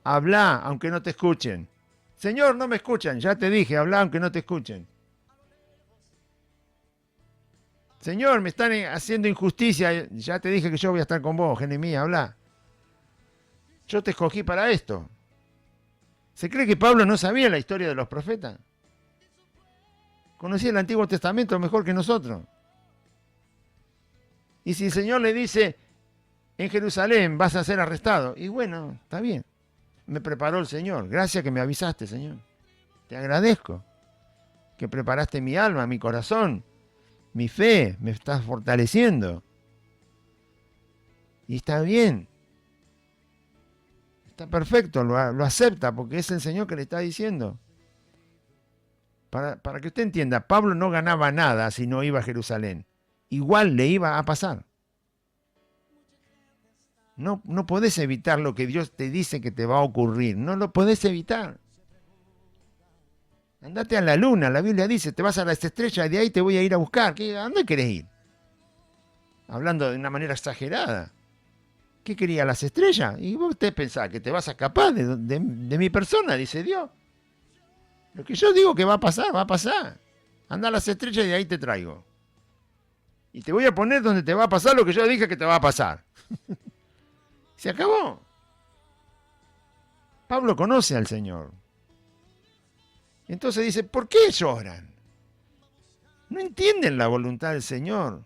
habla aunque no te escuchen. Señor, no me escuchan. Ya te dije, habla aunque no te escuchen. Señor, me están haciendo injusticia. Ya te dije que yo voy a estar con vos, Jeremías, habla. Yo te escogí para esto. ¿Se cree que Pablo no sabía la historia de los profetas? Conocía el Antiguo Testamento mejor que nosotros. Y si el Señor le dice, en Jerusalén vas a ser arrestado, y bueno, está bien. Me preparó el Señor. Gracias que me avisaste, Señor. Te agradezco que preparaste mi alma, mi corazón, mi fe, me estás fortaleciendo. Y está bien. Está perfecto, lo acepta porque es el Señor que le está diciendo. Para que usted entienda, Pablo no ganaba nada si no iba a Jerusalén. Igual le iba a pasar. No podés evitar lo que Dios te dice que te va a ocurrir. No lo podés evitar. Andate a la luna, la Biblia dice, te vas a las estrellas y de ahí te voy a ir a buscar. ¿A dónde querés ir? Hablando de una manera exagerada. ¿Qué quería, las estrellas? Y vos te pensás que te vas a escapar de mi persona, dice Dios. Lo que yo digo que va a pasar, va a pasar. Anda a las estrellas y de ahí te traigo. Y te voy a poner donde te va a pasar lo que yo dije que te va a pasar. Se acabó. Pablo conoce al Señor. Entonces dice, ¿por qué lloran? No entienden la voluntad del Señor.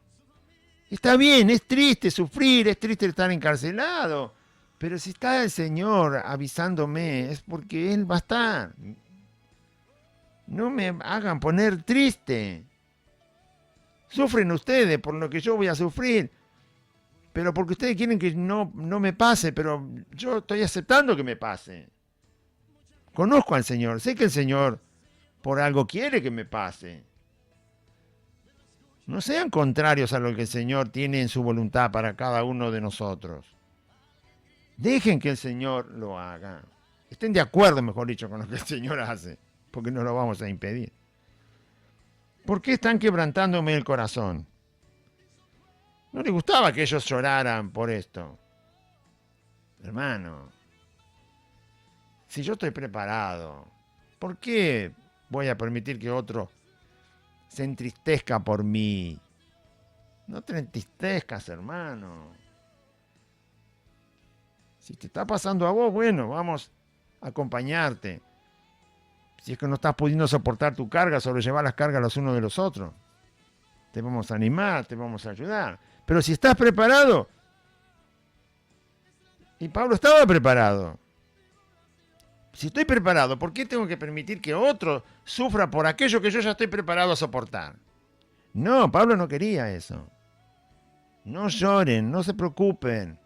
Está bien, es triste sufrir, es triste estar encarcelado. Pero si está el Señor avisándome, es porque Él va a estar. No me hagan poner triste. Sufren ustedes por lo que yo voy a sufrir. pero porque ustedes quieren que no me pase, pero yo estoy aceptando que me pase. Conozco al Señor, sé que el Señor por algo quiere que me pase. No sean contrarios a lo que el Señor tiene en su voluntad para cada uno de nosotros. Dejen que el Señor lo haga. Estén de acuerdo, mejor dicho, con lo que el Señor hace, porque no lo vamos a impedir. ¿Por qué están quebrantándome el corazón? No les gustaba que ellos lloraran por esto. Hermano, si yo estoy preparado, ¿por qué voy a permitir que otro se entristezca por mí? No te entristezcas, hermano. Si te está pasando a vos, bueno, vamos a acompañarte. Si es que no estás pudiendo soportar tu carga, sobrellevar las cargas los unos de los otros, te vamos a animar, te vamos a ayudar. Pero si estás preparado, y Pablo estaba preparado. Si estoy preparado, ¿por qué tengo que permitir que otro sufra por aquello que yo ya estoy preparado a soportar? No, Pablo no quería eso. No lloren, no se preocupen.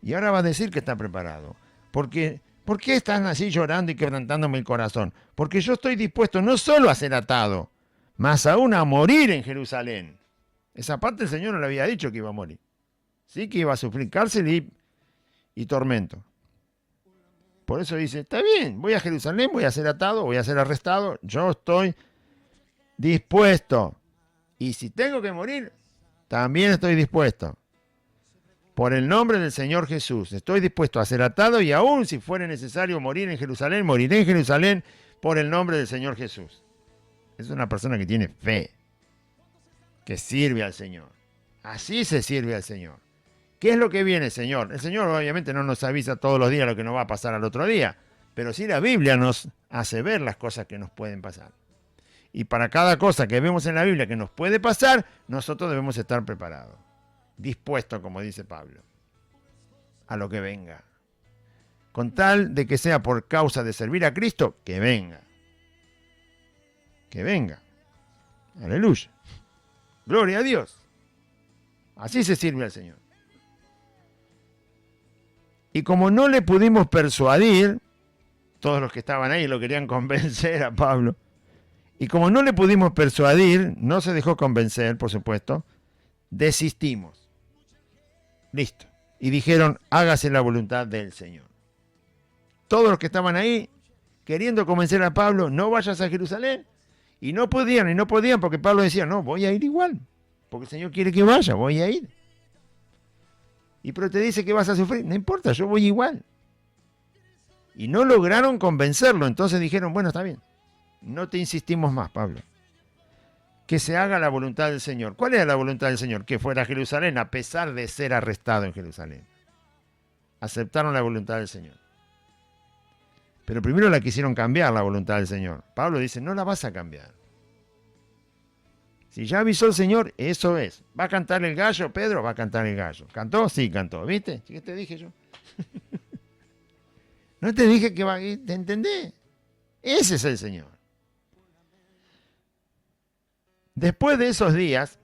Y ahora va a decir que está preparado. ¿Por qué están así llorando y quebrantándome el corazón? Porque yo estoy dispuesto no solo a ser atado, más aún a morir en Jerusalén. Esa parte el Señor no le había dicho que iba a morir. Sí, que iba a sufrir cárcel y tormento. Por eso dice, está bien, voy a Jerusalén, voy a ser atado, voy a ser arrestado, yo estoy dispuesto. Y si tengo que morir, también estoy dispuesto. Por el nombre del Señor Jesús, estoy dispuesto a ser atado y aún si fuera necesario morir en Jerusalén, moriré en Jerusalén por el nombre del Señor Jesús. Es una persona que tiene fe, que sirve al Señor. Así se sirve al Señor. ¿Qué es lo que viene, Señor? El Señor obviamente no nos avisa todos los días lo que nos va a pasar al otro día, pero sí la Biblia nos hace ver las cosas que nos pueden pasar. Y para cada cosa que vemos en la Biblia que nos puede pasar, nosotros debemos estar preparados, dispuestos, como dice Pablo, a lo que venga. Con tal de que sea por causa de servir a Cristo, que venga. Que venga. Aleluya. Gloria a Dios. Así se sirve al Señor. Y como no le pudimos persuadir, todos los que estaban ahí lo querían convencer a Pablo, y como no le pudimos persuadir, no se dejó convencer, por supuesto, desistimos. Listo. Y dijeron, hágase la voluntad del Señor. Todos los que estaban ahí, queriendo convencer a Pablo, no vayas a Jerusalén, y no podían, porque Pablo decía, no, voy a ir igual, porque el Señor quiere que vaya, voy a ir. Y pero te dice que vas a sufrir, no importa, yo voy igual. Y no lograron convencerlo, entonces dijeron, bueno, está bien, no te insistimos más, Pablo. Que se haga la voluntad del Señor. ¿Cuál era la voluntad del Señor? Que fuera a Jerusalén, a pesar de ser arrestado en Jerusalén. Aceptaron la voluntad del Señor. Pero primero la quisieron cambiar, la voluntad del Señor. Pablo dice, no la vas a cambiar. Si ya avisó el Señor, eso es. ¿Va a cantar el gallo, Pedro? Va a cantar el gallo. ¿Cantó? Sí, cantó. ¿Viste? ¿Qué te dije yo? No te dije que va a ir. ¿Te entendés? Ese es el Señor. Después de esos días,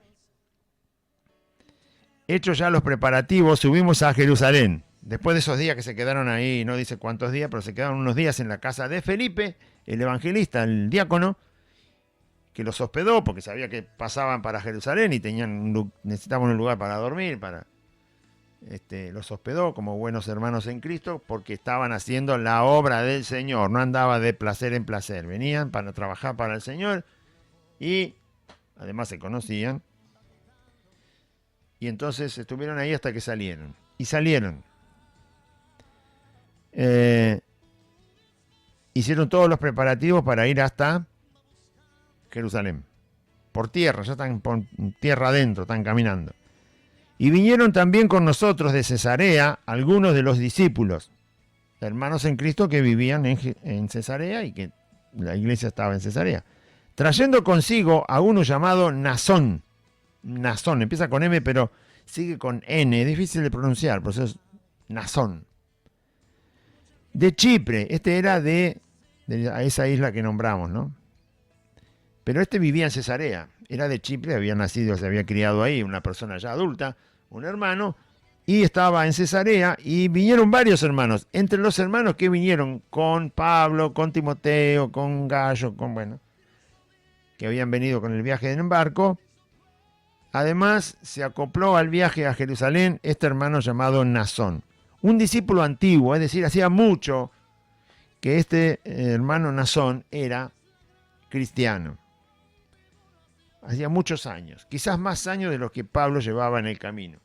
hechos ya los preparativos, subimos a Jerusalén. Después de esos días que se quedaron ahí, no dice cuántos días, pero se quedaron unos días en la casa de Felipe, el evangelista, el diácono, que los hospedó porque sabía que pasaban para Jerusalén y necesitaban un lugar para dormir, los hospedó como buenos hermanos en Cristo porque estaban haciendo la obra del Señor, no andaba de placer en placer, venían para trabajar para el Señor y además se conocían y entonces estuvieron ahí hasta que salieron y salieron. Hicieron todos los preparativos para ir hasta Jerusalén, por tierra, ya están por tierra adentro, están caminando. Y vinieron también con nosotros de Cesarea algunos de los discípulos, hermanos en Cristo que vivían en Cesarea y que la iglesia estaba en Cesarea, trayendo consigo a uno llamado Nasón. Nasón, empieza con M pero sigue con N, es difícil de pronunciar, por eso es Nasón. De Chipre, este era de esa isla que nombramos, ¿no? Pero este vivía en Cesarea, era de Chipre, había nacido, se había criado ahí, una persona ya adulta, un hermano, y estaba en Cesarea, y vinieron varios hermanos. Entre los hermanos que vinieron con Pablo, con Timoteo, con Gallo, que habían venido con el viaje en barco, además se acopló al viaje a Jerusalén este hermano llamado Nasón, un discípulo antiguo, es decir, hacía mucho que este hermano Nasón era cristiano. Hacía muchos años, quizás más años de los que Pablo llevaba en el camino.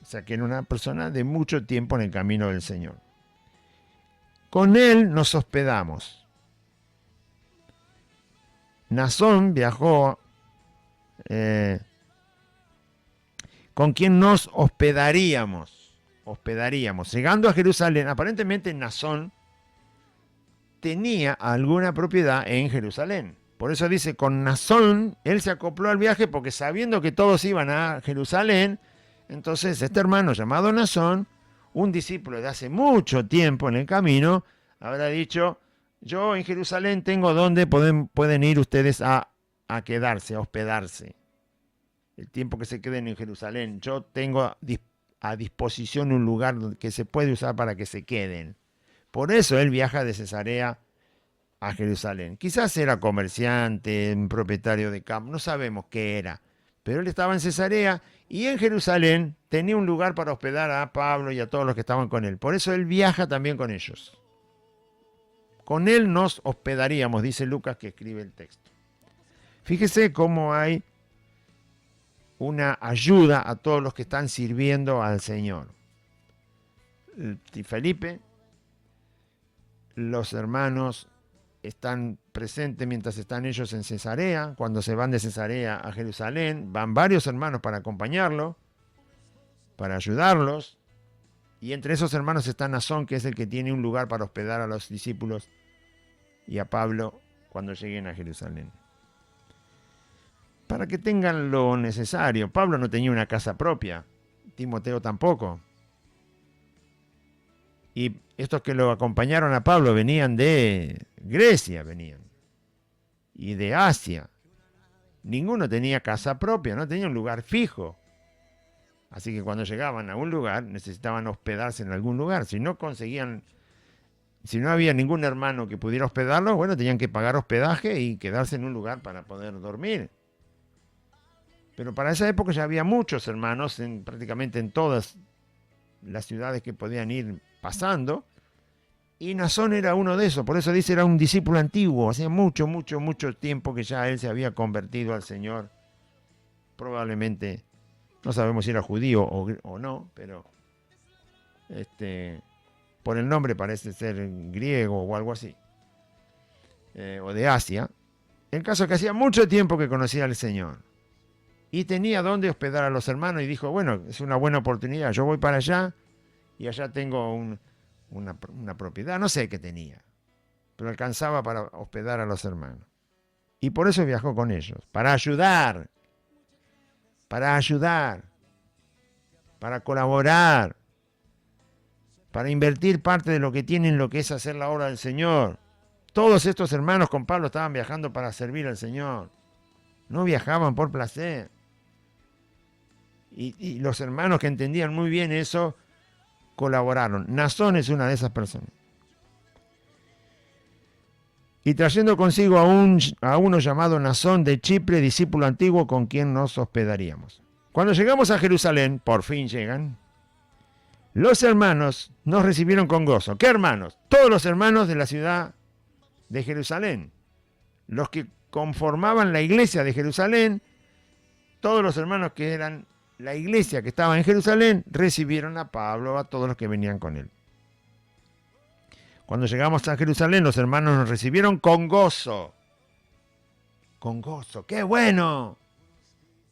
O sea que era una persona de mucho tiempo en el camino del Señor. Con él nos hospedamos. Nasón viajó con quien nos hospedaríamos. Llegando a Jerusalén, aparentemente Nasón tenía alguna propiedad en Jerusalén. Por eso dice, con Nasón, él se acopló al viaje porque sabiendo que todos iban a Jerusalén, entonces este hermano llamado Nasón, un discípulo de hace mucho tiempo en el camino, habrá dicho, yo en Jerusalén tengo donde pueden ir ustedes a quedarse, a hospedarse. El tiempo que se queden en Jerusalén, yo tengo a disposición un lugar que se puede usar para que se queden. Por eso él viaja de Cesarea a Jerusalén. Quizás era comerciante, un propietario de campo, no sabemos qué era. Pero él estaba en Cesarea y en Jerusalén tenía un lugar para hospedar a Pablo y a todos los que estaban con él. Por eso él viaja también con ellos. Con él nos hospedaríamos, dice Lucas que escribe el texto. Fíjese cómo hay una ayuda a todos los que están sirviendo al Señor. Felipe, los hermanos están presentes mientras están ellos en Cesarea. Cuando se van de Cesarea a Jerusalén, van varios hermanos para acompañarlo, para ayudarlos. Y entre esos hermanos está Nasón, que es el que tiene un lugar para hospedar a los discípulos y a Pablo cuando lleguen a Jerusalén. Para que tengan lo necesario. Pablo no tenía una casa propia, Timoteo tampoco. Y estos que lo acompañaron a Pablo venían de Grecia, y de Asia. Ninguno tenía casa propia, no tenía un lugar fijo. Así que cuando llegaban a un lugar necesitaban hospedarse en algún lugar. Si no había ningún hermano que pudiera hospedarlos, bueno, tenían que pagar hospedaje y quedarse en un lugar para poder dormir. Pero para esa época ya había muchos hermanos prácticamente en todas las ciudades que podían ir pasando, y Nasón era uno de esos. Por eso dice, era un discípulo antiguo, hacía mucho tiempo que ya él se había convertido al Señor. Probablemente, no sabemos si era judío o no, pero por el nombre parece ser griego o algo así, o de Asia. El caso es que hacía mucho tiempo que conocía al Señor y tenía dónde hospedar a los hermanos, y dijo, bueno, es una buena oportunidad, yo voy para allá y allá tengo una propiedad, no sé qué tenía, pero alcanzaba para hospedar a los hermanos. Y por eso viajó con ellos, para ayudar, para colaborar, para invertir parte de lo que tienen, lo que es hacer la obra del Señor. Todos estos hermanos con Pablo estaban viajando para servir al Señor, no viajaban por placer. Y los hermanos que entendían muy bien eso, colaboraron. Nasón es una de esas personas. Y trayendo consigo a uno llamado Nasón de Chipre, discípulo antiguo con quien nos hospedaríamos. Cuando llegamos a Jerusalén, por fin llegan, los hermanos nos recibieron con gozo. ¿Qué hermanos? Todos los hermanos de la ciudad de Jerusalén. Los que conformaban la iglesia de Jerusalén, todos los hermanos que eran la iglesia que estaba en Jerusalén, recibieron a Pablo, a todos los que venían con él. Cuando llegamos a Jerusalén, los hermanos nos recibieron con gozo. Con gozo. ¡Qué bueno!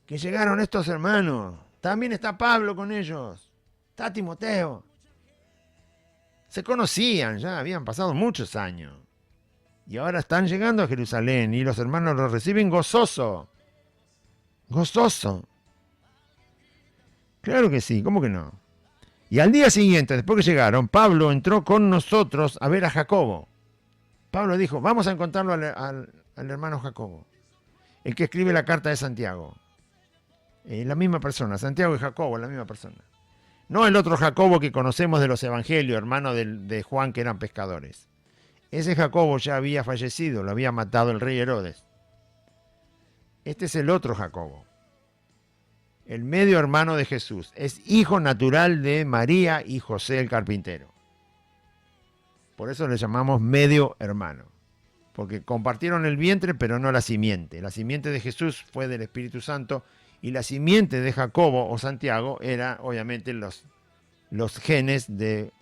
Que llegaron estos hermanos. También está Pablo con ellos. Está Timoteo. Se conocían, ya habían pasado muchos años. Y ahora están llegando a Jerusalén y los hermanos los reciben gozoso. Gozoso. Claro que sí, ¿cómo que no? Y al día siguiente, después que llegaron, Pablo entró con nosotros a ver a Jacobo. Pablo dijo, vamos a encontrarlo al hermano Jacobo, el que escribe la carta de Santiago. La misma persona, Santiago y Jacobo, la misma persona. No el otro Jacobo que conocemos de los evangelios, hermano de Juan, que eran pescadores. Ese Jacobo ya había fallecido, lo había matado el rey Herodes. Este es el otro Jacobo, el medio hermano de Jesús. Es hijo natural de María y José el carpintero. Por eso le llamamos medio hermano, porque compartieron el vientre, pero no la simiente. La simiente de Jesús fue del Espíritu Santo, y la simiente de Jacobo o Santiago era obviamente los genes de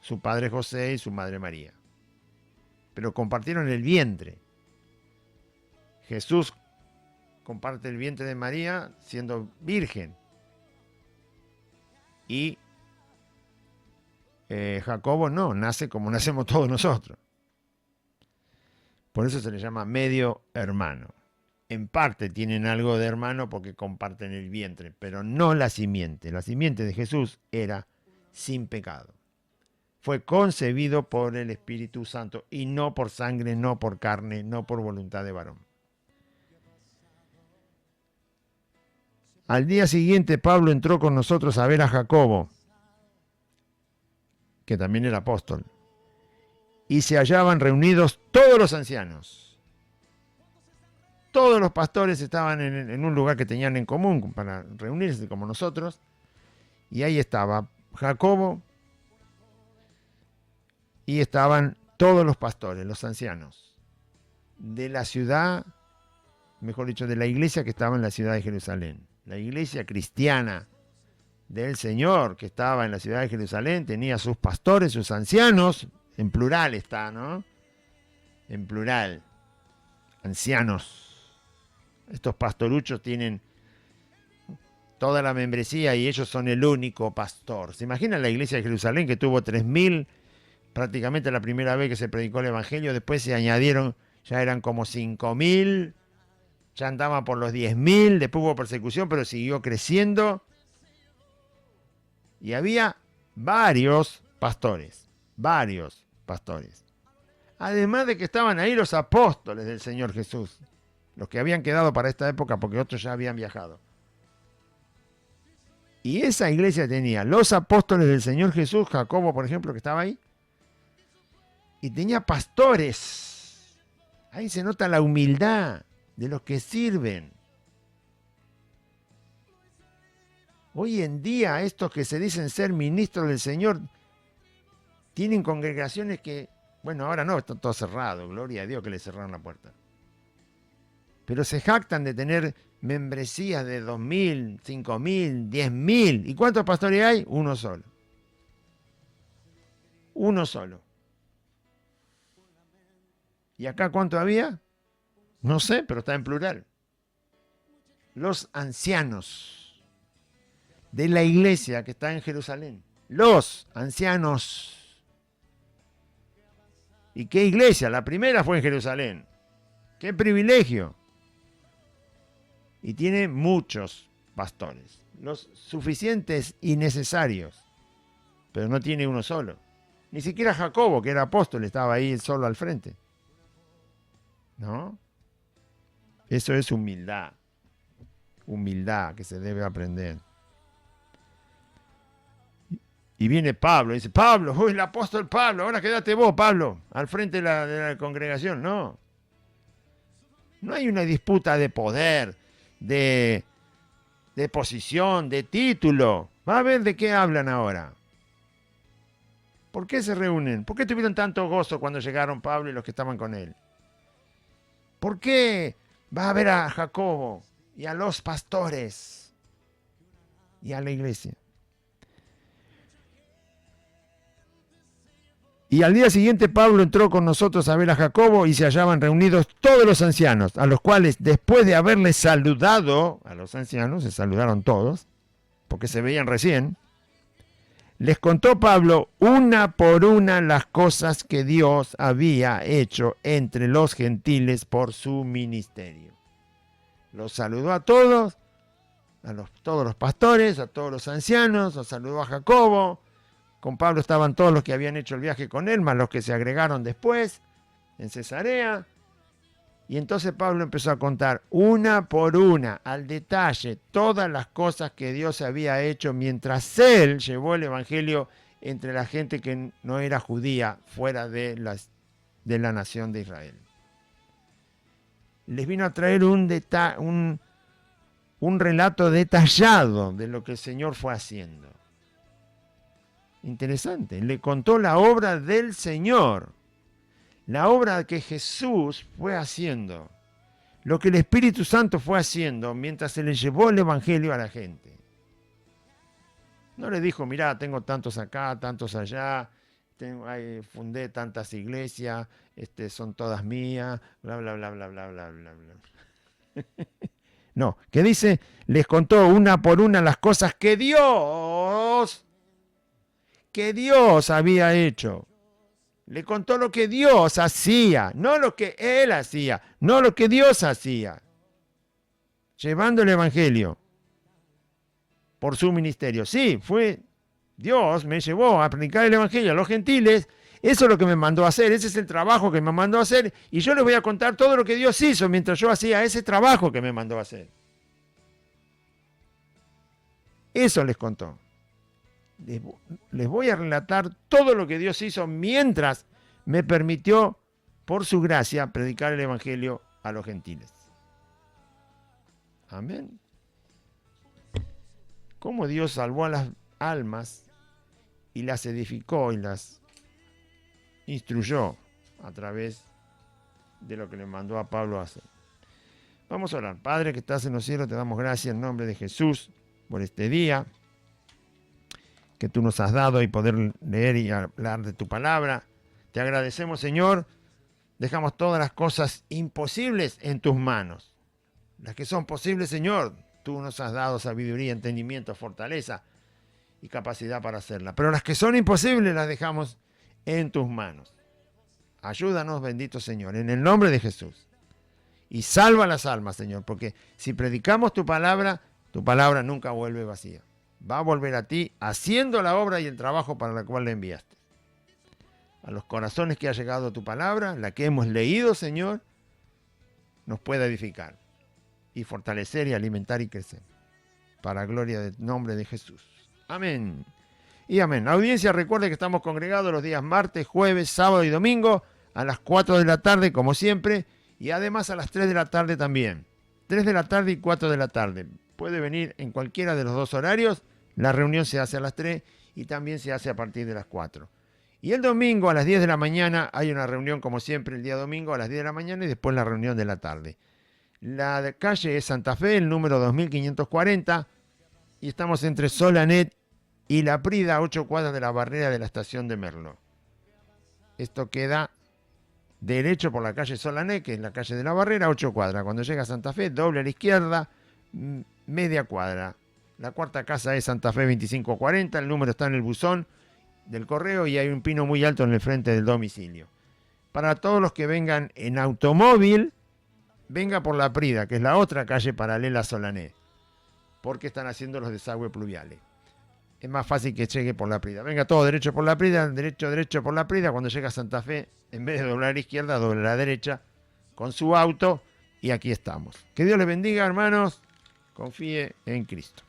su padre José y su madre María. Pero compartieron el vientre. Jesús comparte el vientre de María siendo virgen. Y Jacobo no, nace como nacemos todos nosotros. Por eso se le llama medio hermano. En parte tienen algo de hermano porque comparten el vientre, pero no la simiente. La simiente de Jesús era sin pecado. Fue concebido por el Espíritu Santo y no por sangre, no por carne, no por voluntad de varón. Al día siguiente Pablo entró con nosotros a ver a Jacobo, que también era apóstol, y se hallaban reunidos todos los ancianos. Todos los pastores estaban en un lugar que tenían en común para reunirse como nosotros. Y ahí estaba Jacobo y estaban todos los pastores, los ancianos, de la ciudad, mejor dicho, de la iglesia que estaba en la ciudad de Jerusalén. La iglesia cristiana del Señor que estaba en la ciudad de Jerusalén tenía sus pastores, sus ancianos, en plural está, ¿no? En plural, ancianos. Estos pastoruchos tienen toda la membresía y ellos son el único pastor. ¿Se imaginan la iglesia de Jerusalén que tuvo 3.000 prácticamente la primera vez que se predicó el evangelio? Después se añadieron, ya eran como 5.000, ya andaba por los 10.000, después hubo persecución, pero siguió creciendo. Y había varios pastores. Además de que estaban ahí los apóstoles del Señor Jesús, los que habían quedado para esta época porque otros ya habían viajado. Y esa iglesia tenía los apóstoles del Señor Jesús, Jacobo, por ejemplo, que estaba ahí, y tenía pastores. Ahí se nota la humildad de los que sirven. Hoy en día, estos que se dicen ser ministros del Señor, tienen congregaciones que, bueno, ahora no, está todo cerrado, gloria a Dios que le cerraron la puerta. Pero se jactan de tener membresías de 2.000, 5.000, 10.000. ¿Y cuántos pastores hay? Uno solo. Uno solo. ¿Y acá cuánto había? No sé, pero está en plural. Los ancianos de la iglesia que está en Jerusalén. Los ancianos. ¿Y qué iglesia? La primera fue en Jerusalén. ¡Qué privilegio! Y tiene muchos pastores, los suficientes y necesarios, pero no tiene uno solo. Ni siquiera Jacobo, que era apóstol, estaba ahí solo al frente. ¿No? Eso es humildad. Humildad que se debe aprender. Y viene Pablo, y dice, Pablo, el apóstol Pablo, ahora quédate vos, Pablo, al frente de la congregación. No. No hay una disputa de poder, de posición, de título. Va a ver de qué hablan ahora. ¿Por qué se reúnen? ¿Por qué tuvieron tanto gozo cuando llegaron Pablo y los que estaban con él? ¿Por qué va a ver a Jacobo y a los pastores y a la iglesia? Y al día siguiente Pablo entró con nosotros a ver a Jacobo y se hallaban reunidos todos los ancianos, a los cuales después de haberles saludado, a los ancianos, se saludaron todos, porque se veían recién, les contó Pablo una por una las cosas que Dios había hecho entre los gentiles por su ministerio. Los saludó a todos, todos los pastores, a todos los ancianos, los saludó a Jacobo. Con Pablo estaban todos los que habían hecho el viaje con él, más los que se agregaron después en Cesarea. Y entonces Pablo empezó a contar una por una, al detalle, todas las cosas que Dios había hecho mientras él llevó el evangelio entre la gente que no era judía, fuera de la nación de Israel. Les vino a traer un relato detallado de lo que el Señor fue haciendo. Interesante, le contó la obra del Señor. La obra que Jesús fue haciendo, lo que el Espíritu Santo fue haciendo mientras se le llevó el Evangelio a la gente. No le dijo, mirá, tengo tantos acá, tantos allá, fundé tantas iglesias, son todas mías, bla, bla, bla, bla, bla, bla, bla, bla. No, que dice, les contó una por una las cosas que Dios había hecho. Le contó lo que Dios hacía, no lo que él hacía, no lo que Dios hacía. Llevando el evangelio por su ministerio. Sí, Dios me llevó a predicar el evangelio a los gentiles. Eso es lo que me mandó a hacer, ese es el trabajo que me mandó a hacer. Y yo les voy a contar todo lo que Dios hizo mientras yo hacía ese trabajo que me mandó a hacer. Eso les contó. Les voy a relatar todo lo que Dios hizo mientras me permitió, por su gracia, predicar el evangelio a los gentiles. Amén. Cómo Dios salvó a las almas y las edificó y las instruyó a través de lo que le mandó a Pablo a hacer. Vamos a orar. Padre que estás en los cielos, te damos gracias en nombre de Jesús por este día que tú nos has dado y poder leer y hablar de tu palabra. Te agradecemos, Señor. Dejamos todas las cosas imposibles en tus manos. Las que son posibles, Señor, tú nos has dado sabiduría, entendimiento, fortaleza y capacidad para hacerlas. Pero las que son imposibles las dejamos en tus manos. Ayúdanos, bendito Señor, en el nombre de Jesús. Y salva las almas, Señor, porque si predicamos tu palabra nunca vuelve vacía. Va a volver a ti haciendo la obra y el trabajo para la cual la enviaste. A los corazones que ha llegado tu palabra, la que hemos leído, Señor, nos pueda edificar y fortalecer y alimentar y crecer. Para gloria del nombre de Jesús. Amén. Y amén. Audiencia, recuerde que estamos congregados los días martes, jueves, sábado y domingo a las 4 de la tarde, como siempre, y además a las 3 de la tarde también. 3 de la tarde y 4 de la tarde. Puede venir en cualquiera de los dos horarios. La reunión se hace a las 3 y también se hace a partir de las 4. Y el domingo a las 10 de la mañana hay una reunión, como siempre, el día domingo a las 10 de la mañana y después la reunión de la tarde. La calle es Santa Fe, el número 2540, y estamos entre Solanet y La Prida, a 8 cuadras de la barrera de la estación de Merlo. Esto queda derecho por la calle Solanet, que es la calle de la barrera, 8 cuadras. Cuando llega a Santa Fe, doble a la izquierda, media cuadra. La cuarta casa es Santa Fe 2540, el número está en el buzón del correo y hay un pino muy alto en el frente del domicilio. Para todos los que vengan en automóvil, venga por La Prida, que es la otra calle paralela a Solanet, porque están haciendo los desagües pluviales. Es más fácil que llegue por La Prida. Venga todo derecho por La Prida, derecho por La Prida. Cuando llega a Santa Fe, en vez de doblar a la izquierda, dobla a la derecha con su auto y aquí estamos. Que Dios les bendiga, hermanos. Confíe en Cristo.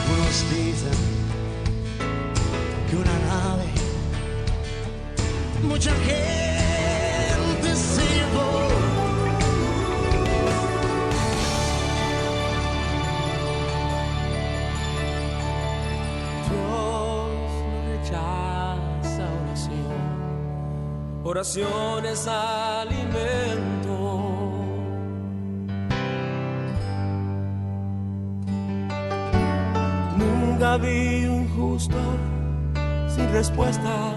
Unos dicen que una nave, mucha gente se llevó. Dios no rechaza oración, oración es alimento. Nunca vi un justo sin respuesta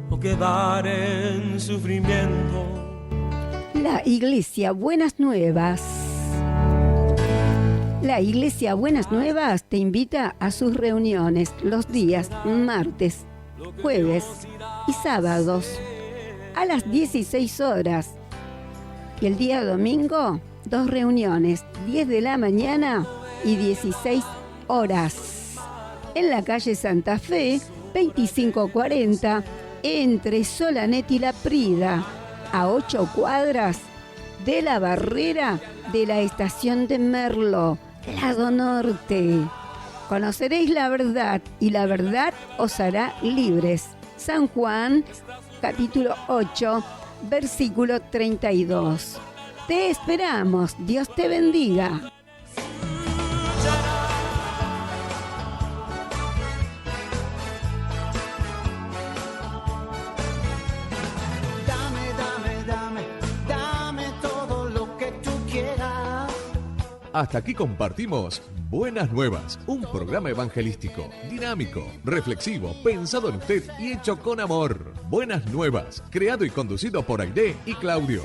o quedar en sufrimiento. La Iglesia Buenas Nuevas. La Iglesia Buenas Nuevas te invita a sus reuniones los días martes, jueves y sábados a las 16 horas. Y el día domingo, 2 reuniones, 10 de la mañana y 16 horas. En la calle Santa Fe, 2540, entre Solanet y La Prida, a 8 cuadras de la barrera de la estación de Merlo, lado norte. Conoceréis la verdad y la verdad os hará libres. San Juan, capítulo 8, versículo 32. Te esperamos. Dios te bendiga. Dame todo lo que tú quieras. Hasta aquí compartimos Buenas Nuevas, un programa evangelístico, dinámico, reflexivo, pensado en usted y hecho con amor. Buenas Nuevas, creado y conducido por Aide y Claudio.